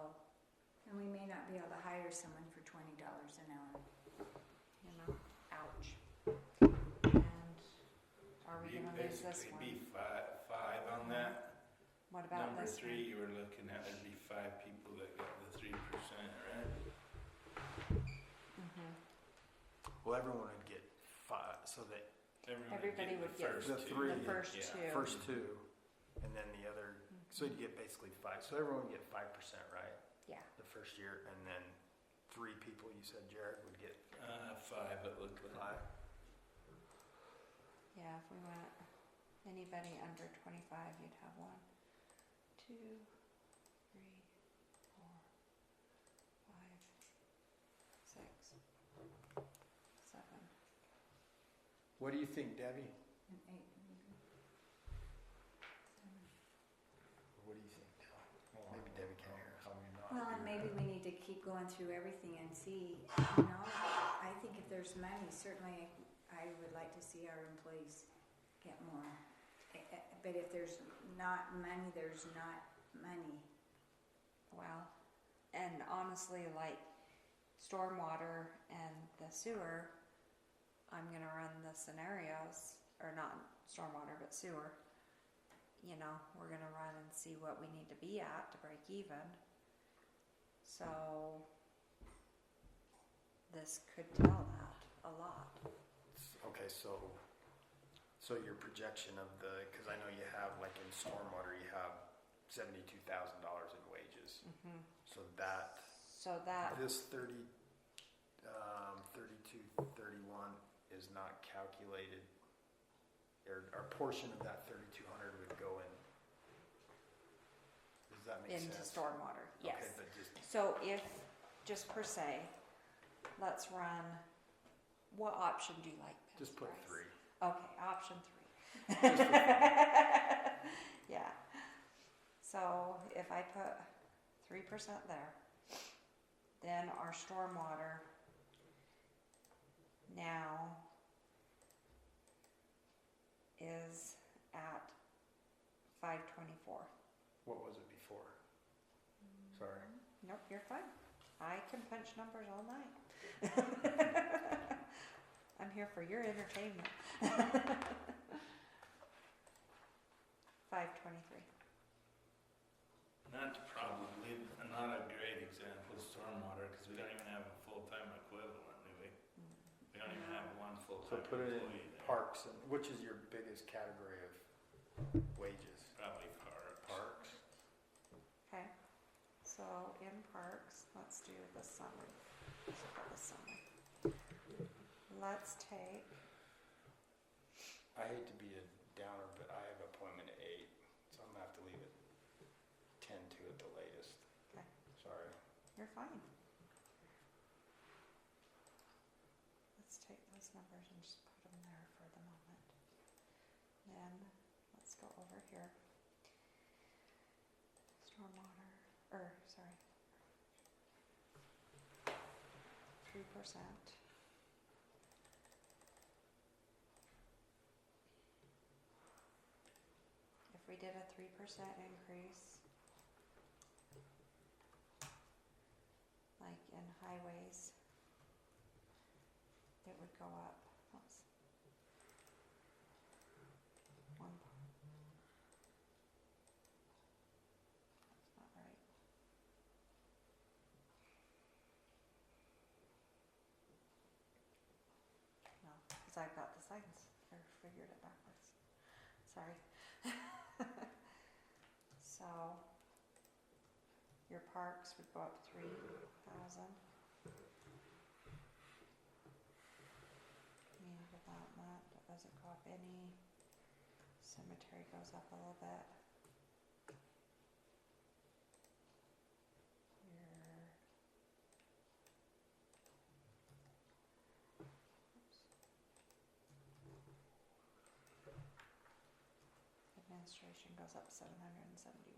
And we may not be able to hire someone for $20 an hour. ouch. And are we gonna lose this Basically, one? be five on that. What about Number this 3, one? you were looking at, there'd be 5 people that got the 3%, right? Mhm. Well, everyone would get 5, so that Everybody would get first the 2. three. The first Yeah. two. first 2, and then the other, so you get basically 5, so everyone would get 5%, right? Yeah. The first year, and then 3 people, you said Jared would get 5 it looked like. 5. Yeah, if we went anybody under 25, you'd have 1, 2, 3, 4, 5, 6, 7. What do you think, Debbie? And 8 maybe. 7. What do you think? keep going through everything and see, you know, I think if there's money, certainly I would like to see our employees get more. But if there's not money, there's not money. Well, and honestly, like stormwater and the sewer, I'm gonna run the scenarios, or not stormwater, but sewer. You know, we're gonna run and see what we need to be at to break even. So this could tell that a lot. Okay, so your projection of because I know you have, like in stormwater, you have $72,000 in wages. Mm-hmm. So that this 32, 31 is not calculated, or a portion of that 3,200 would go in. Does that make into sense? stormwater, yes. Okay, but just So if, just per se, let's run, what option do you like? just put Bryce? 3. Okay, option 3. Just for fun. Yeah. So if I put 3% there, then our stormwater now is at 524. What was it before? Sorry. Nope, you're fine. I can punch numbers all night. I'm here for your entertainment. 523. That's probably not a great example of stormwater, because we don't even have a full-time equivalent, do we? We don't even have one So full-time put it in employee there. parks, and which is your biggest category of wages? Probably parks. Parks. Okay. So in parks, let's do the summer. Let's take, I hate to be a downer, but I have an appointment at 8, so I'm gonna have to leave at 10 to at the latest. Okay. Sorry. you're fine. Let's take those numbers and just put them there for the moment. Then let's go over here. Stormwater, sorry. 3%. If we did a 3% increase, like in highways, it would go up. Oops. That's not right. No, because I've got the signs. I figured it backwards. Sorry. So your parks would go up 3,000. Community development, that doesn't go up any. Cemetery goes up a little bit. Administration goes up 771.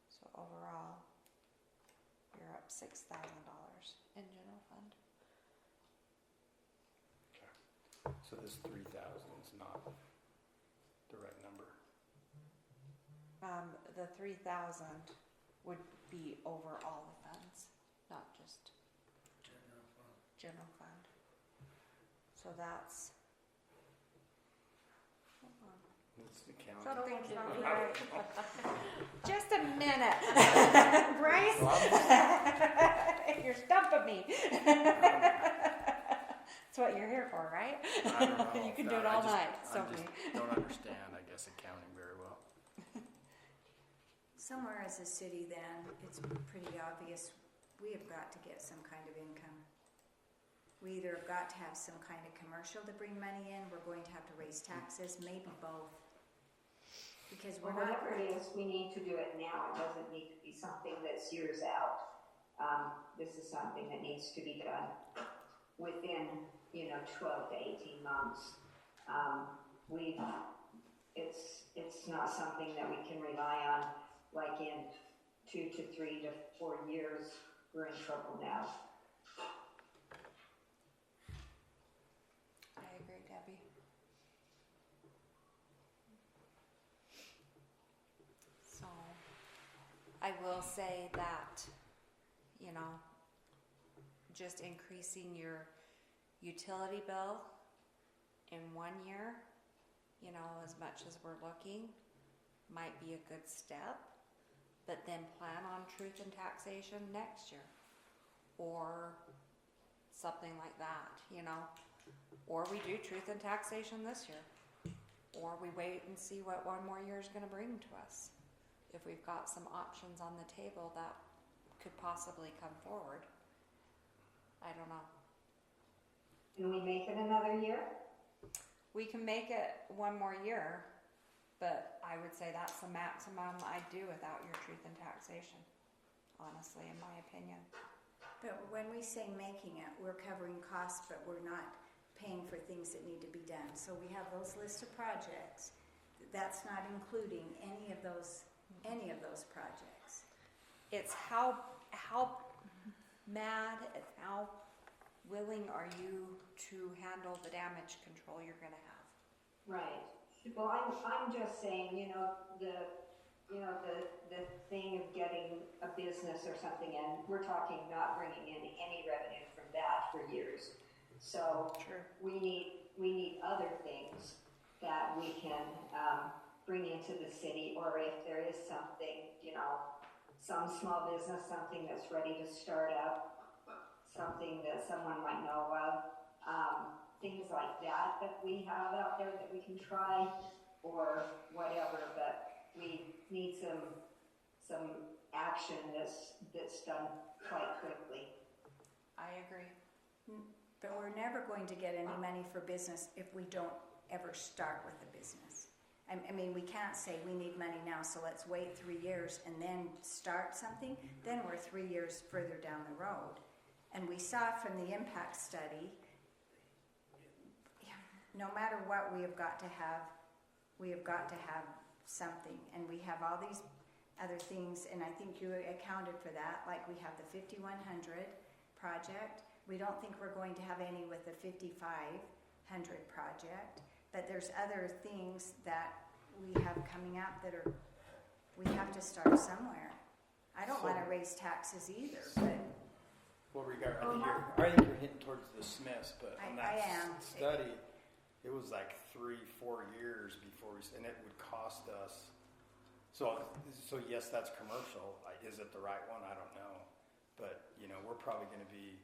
So overall, you're up $6,000 in general fund. So this 3,000 is not the right number. The 3,000 would be over all the funds, not just general fund. So that's. Hold on. It's the county. Something's not right. Just a minute, Bryce. You're stumping me. That's what you're here for, right? I don't know. You can do it all night. I Stump me. just don't understand, I guess, accounting very well. Somewhere as a city then, it's pretty obvious, we have got to get some kind of income. We either have got to have some kind of commercial to bring money in, we're going to have to raise taxes, maybe both. Because we're not. Whatever it is, we need to do it now. It doesn't need to be something that's years out. This is something that needs to be done within, 12 to 18 months. It's not something that we can rely on like in 2 to 3 to 4 years we're in trouble now. I agree, Debbie. So, I will say that, you know, just increasing your utility bill in 1 year, you know, as much as we're looking, might be a good step, but then plan on truth and taxation next year, or something like that, you know, or we do truth and taxation this year, or we wait and see what 1 more year is going to bring to us. If we've got some options on the table that could possibly come forward, I don't know. Can we make it another year? We can make it 1 more year, but I would say that's the maximum I'd do without your truth and taxation, honestly, in my opinion. But when we say making it, we're covering costs, but we're not paying for things that need to be done. So we have those lists of projects. That's not including any of those projects. It's how mad and how willing are you to handle the damage control you're gonna have? Right. Well, I'm just saying, the thing of getting a business or something, and we're talking not bringing in any revenue from that for years. So Sure. we need other things that we can bring into the city, or if there is something, some small business, something that's ready to start up, something that someone might know of, things like that we have out there that we can try, or whatever, but we need some action that's done quite quickly. I agree. But we're never going to get any money for business if we don't ever start with a business. I mean, we can't say we need money now, so let's wait 3 years and then start something. Then we're 3 years further down the road. And we saw from the impact study, no matter what, we have got to have something. And we have all these other things, and I think you accounted for that. Like we have the 5100 project. We don't think we're going to have any with the 5500 project, but there's other things that we have coming up that we have to start somewhere. I don't want to raise taxes either, but Well, I think you're hitting towards the Smiths, but on I that am. study, it was like 3-4 years before and it would cost us. So yes, that's commercial. Is it the right one? I don't know, but we're probably going to be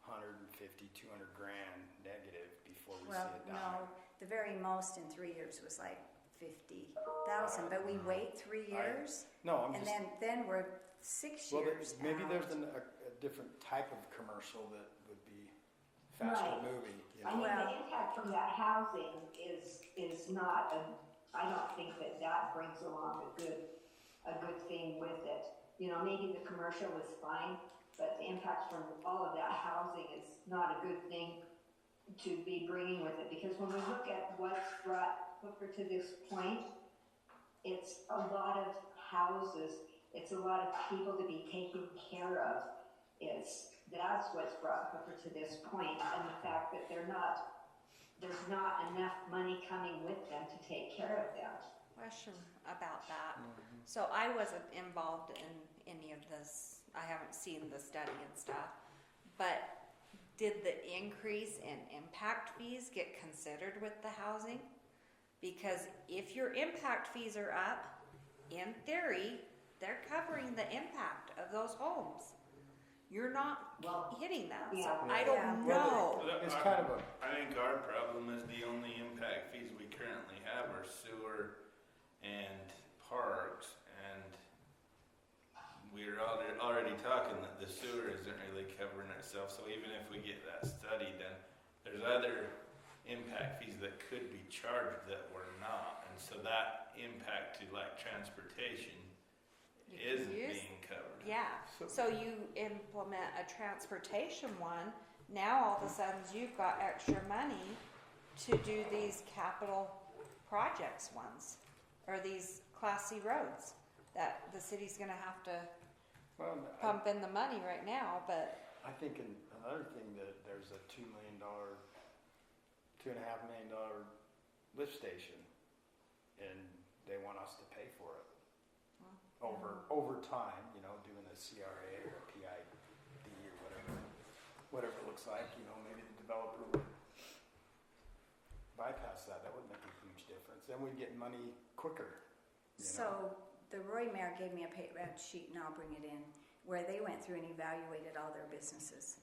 150, 200 grand negative before we see it down. no, the very most in 3 years was like 50,000, but we wait 3 years, No, I'm and just. then we're 6 Well, years maybe out. there's a different type of commercial that would be faster Right. moving. I mean, Well- the impact from that housing is not I don't think that brings along a good thing with it. Maybe the commercial is fine, but the impact from all of that housing is not a good thing to be bringing with it, because when we look at what's brought Hooper to this point, it's a lot of houses, it's a lot of people to be taken care of. That's what's brought Hooper to this point, and the fact that there's not enough money coming with them to take care of them. Question about that. So I wasn't involved in any of this. I haven't seen the study and stuff. But did the increase in impact fees get considered with the housing? Because if your impact fees are up, in theory, they're covering the impact of those homes. You're not hitting them. So Yeah. I don't Yeah. know. It's kind of I think our problem is the only impact fees we currently have are sewer and parks, and we're already talking that the sewer isn't really covering itself, so even if we get that study, then there's other impact fees that could be charged that we're not, and so that impact to like transportation You can isn't use- being covered. Yeah, so you implement a transportation one, now all of a sudden you've got extra money to do these capital projects ones, or these Class C roads that the city's gonna have to Well, pump in the money right now, but I think another thing that there's a $2.5 million lift station, and they want us to pay for it over time. You know, doing a CRA or a PID or whatever it looks like. You know, maybe the developer would bypass that. That would make a huge difference. Then we'd get money quicker. You know? So the Roy Mayor gave me a sheet, and I'll bring it in, where they went through and evaluated all their businesses.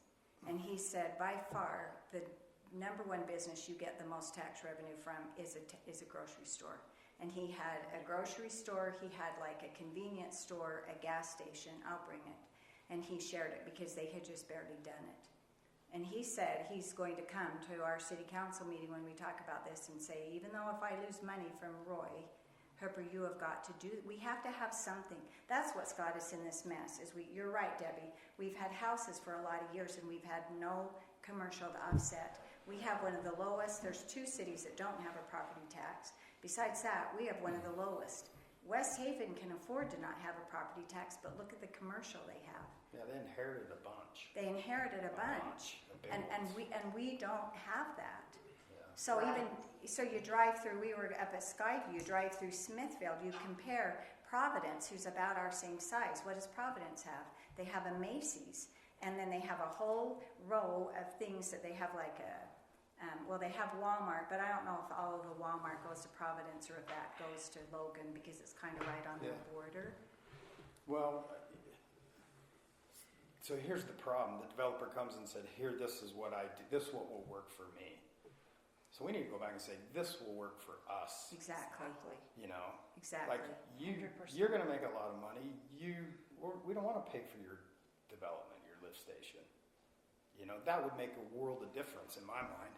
And he said, by far, the number one business you get the most tax revenue from is a grocery store. And he had a grocery store, he had like a convenience store, a gas station, I'll bring it. And he shared it because they had just barely done it. And he said he's going to come to our city council meeting when we talk about this and say, even though if I lose money from Roy, Hooper, you have got to do, we have to have something. That's what's got us in this mess, you're right, Debbie. We've had houses for a lot of years and we've had no commercial to offset. We have one of the lowest, there's 2 cities that don't have a property tax. Besides that, we have one of the lowest. West Haven can afford to not have a property tax, but look at the commercial they have. Yeah, they inherited a bunch. They inherited a bunch. A big And ones. we don't have that. Yeah. So so you drive through, we were up at Skyview, you drive through Smithfield, you compare Providence, who's about our same size. What does Providence have? They have a Macy's, and then they have a whole row of things that they have like they have Walmart, but I don't know if all of the Walmart goes to Providence or if that goes to Logan because it's kind of right on the border. Well, so here's the problem. The developer comes and said, here, this is what I do. This is what will work for me. So we need to go back and say, this will work for us. Exactly. You know? Exactly. Like, 100%. you're going to make a lot of money. We don't want to pay for your development, your lift station. You know, that would make a world of difference in my mind.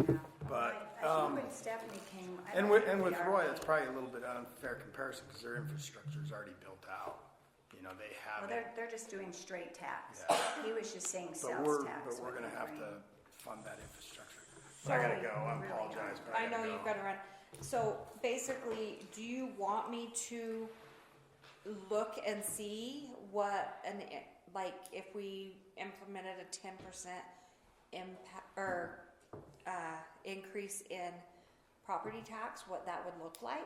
Yeah. But, I think when Stephanie came, I And don't with think we are- Roy, it's probably a little bit unfair comparison because their infrastructure is already built out. You know, they have Well, it. they're just doing straight tax. Yeah. He was just saying But sales we're tax. going to would have be to fund that infrastructure. Sorry, I gotta go. I really apologize. don't. But I know gotta you've go. got to run. So basically, do you want me to look and see what like if we implemented a 10% impact or increase in property tax, what that would look like?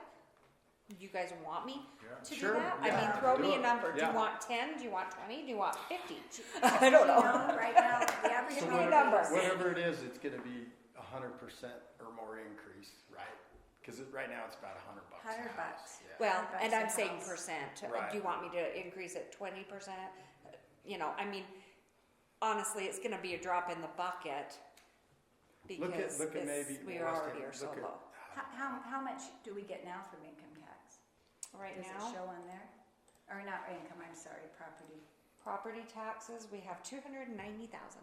You guys want me to Sure, do that? yeah. I mean, throw Do me it. a number. Do Yeah. you want 10? Do you want 20? Do you want 50? I don't know. Right now, the average Give me a property number. is- Whatever it is, it's going to be 100% or more increase, right? Because right now it's about $100 a $100. house. Yeah. Well, $100 and a I'm saying house. percent. Right. Do you want me to increase it 20%? You know, I mean, honestly, it's going to be a drop in the bucket because look at maybe we West already Haven. are so Look at- low. How much do we get now from income tax? Right Does now, it show on there? Or not income, I'm sorry, property. property taxes, we have 290,000.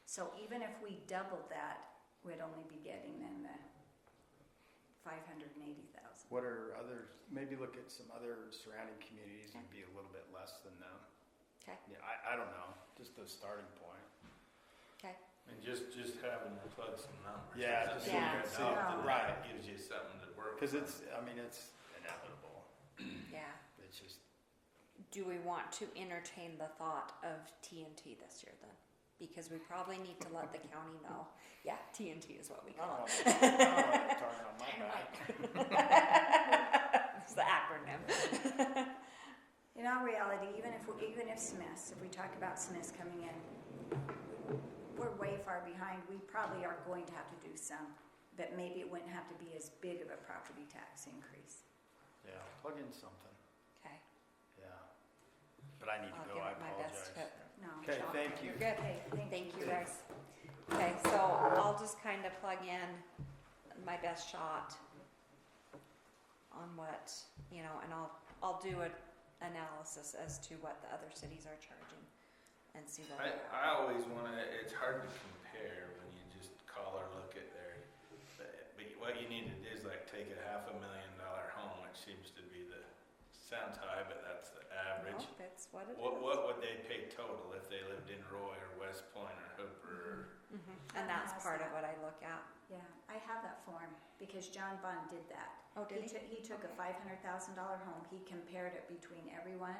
So even if we doubled that, we'd only be getting then the 580,000. What are others? Maybe look at some other surrounding communities and be a little bit less than them. Okay. Yeah, I don't know. Just a starting point. Okay. And just having to plug some numbers. Yeah, Doesn't just mean Yeah. you see, know that right. Gives you something to work Because from. it's inevitable. Yeah. It's just, Do we want to entertain the thought of TNT this year then? Because we probably need to let the county know. Yeah, TNT is what we I don't call want it. to target on my back. It's the acronym. In all reality, even if Smiths, if we talk about Smiths coming in, we're way far behind. We probably are going to have to do some, but maybe it wouldn't have to be as big of a property tax increase. Yeah, plug in something. Okay. Yeah. But I need to I'll go. give I it my best apologize. No. Okay, thank you. You're good. Okay, Thank you guys. Okay, so I'll just kind of plug in my best shot on what, you know, and I'll do an analysis as to what the other cities are charging and see what. I always want to, it's hard to compare when you just call or look at their, but what you need to do is like take a $500,000 home, which seems to be sounds high, but that's the average. No, that's what it is. What would they pay total if they lived in Roy or West Point or Hooper? And that's part of what I look at. Yeah, I have that form because John Bond did that. Oh, did he? He took a $500,000 home. He compared it between everyone,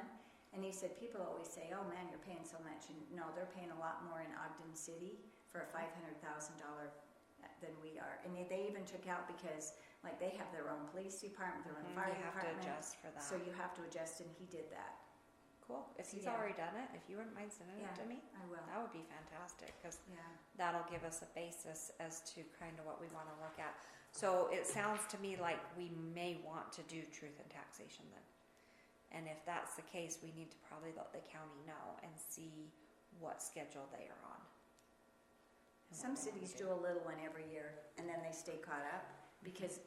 And he said, people always say, oh man, you're paying so much. And no, they're paying a lot more in Ogden City for a $500,000 than we are. And they even took out because like they have their own police department, their own fire You have to department. adjust for that. So you have to adjust, and he did that. Cool. If he's Yeah. already done it, if you wouldn't mind sending Yeah. it to me, I will. that would be fantastic because Yeah. that'll give us a basis as to kind of what we want to look at. So it sounds to me like we may want to do truth in taxation then. And if that's the case, we need to probably let the county know and see what schedule they are on. and Some what they wanna cities do a little one every year, and then they stay caught up because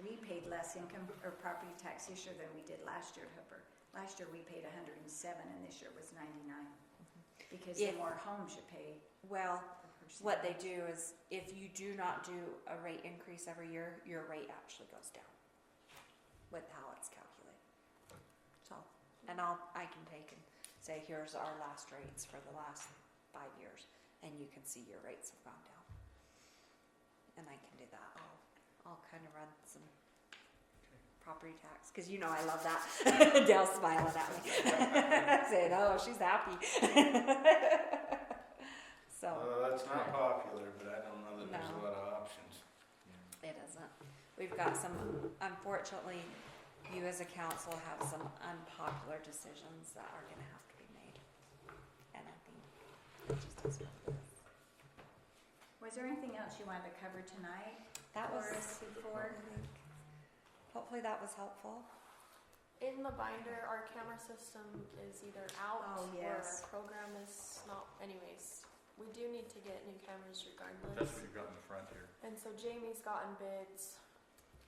we paid less income or property tax this year than we did last year at Hooper. Last year we paid 107, and this year was 99 because the If- more homes you pay. Well, per person. what they do is if you do not do a rate increase every year, your rate actually goes down with how it's calculated. So, and I can take and say, here's our last rates for the last 5 years, and you can see your rates have gone down. And I can do that. I'll kind of run some property tax, because you know I love that. Dale's smiling at me. Saying, oh, she's happy. So. That's not popular, but I don't know that there's No. a lot of options. It isn't. We've got some, unfortunately, you as a council have some unpopular decisions that are gonna have to be made. And I think it just is what it is. Was there anything else you wanted to cover tonight? That was, Or before? hopefully that was helpful. In the binder, our camera system is either out Oh, or yes. our program is not. Anyways, we do need to get new cameras regardless. That's what you've got in the front here. And so Jamie's gotten bids.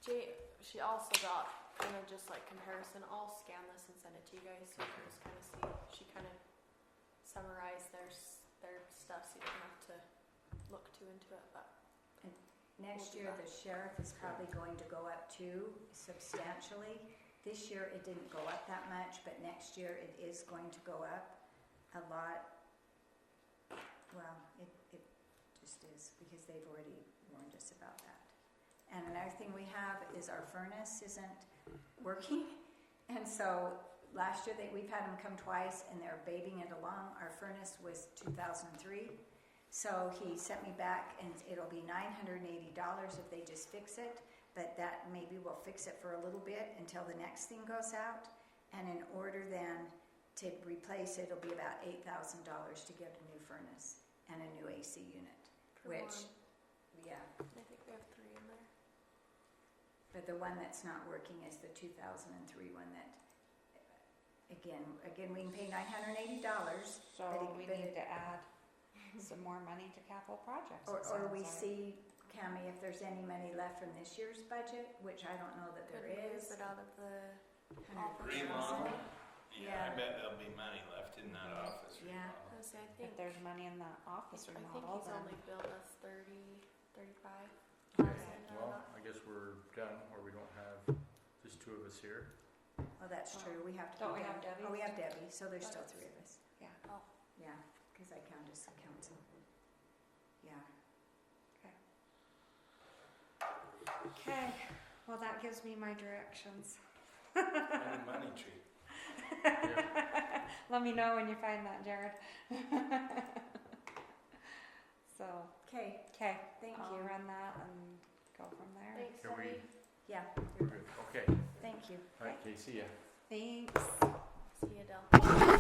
She also got kind of just like comparison. I'll scan this and send it to you guys so you can just kind of see. She kind of summarized their stuff so you don't have to look too into it. But Next We'll do year, that. the sheriff is probably going to go up too substantially. This year, it didn't go up that much, but next year, it is going to go up a lot. Well, it just is, because they've already warned us about that. And another thing we have is our furnace isn't working. And so last year, we've had them come twice, and they're babying it along. Our furnace was 2003. So he sent me back, and it'll be $980 if they just fix it, but that maybe we'll fix it for a little bit until the next thing goes out. And in order then to replace it, it'll be about $8,000 to get a new furnace and a new AC unit, for which, one, yeah, I think we have 3 in there. but the one that's not working is the 2003 one that, again, we can pay $980. So But we but need to add some more money to capital projects. it Or we sounds like. see, Cammie, if there's any money left from this year's budget, which I don't know that Could there we is. use it out of the 100,000. Remodel? Yeah. Yeah, I bet there'll be money left in that office Yeah. remodel. I say, I If think there's money in the office I think remodel, he's then only billed us 35. Well, I guess we're done, or we don't have just 2 of us here. Well, that's true, we have to. Don't be we have done. Debbie? Oh, we have Debbie, so there's still That's- 3 of us. yeah. Oh, Yeah, because I count as the council. Yeah. Okay, well, that gives me my directions. And a money tree. Let me know when you find that, Jared. So, Okay, okay, thank I'll you. run that and go from there. thanks, Can we- Debbie. Yeah, We're good. Okay. thank you. All right, Kay, see ya. Thanks. See you, Del.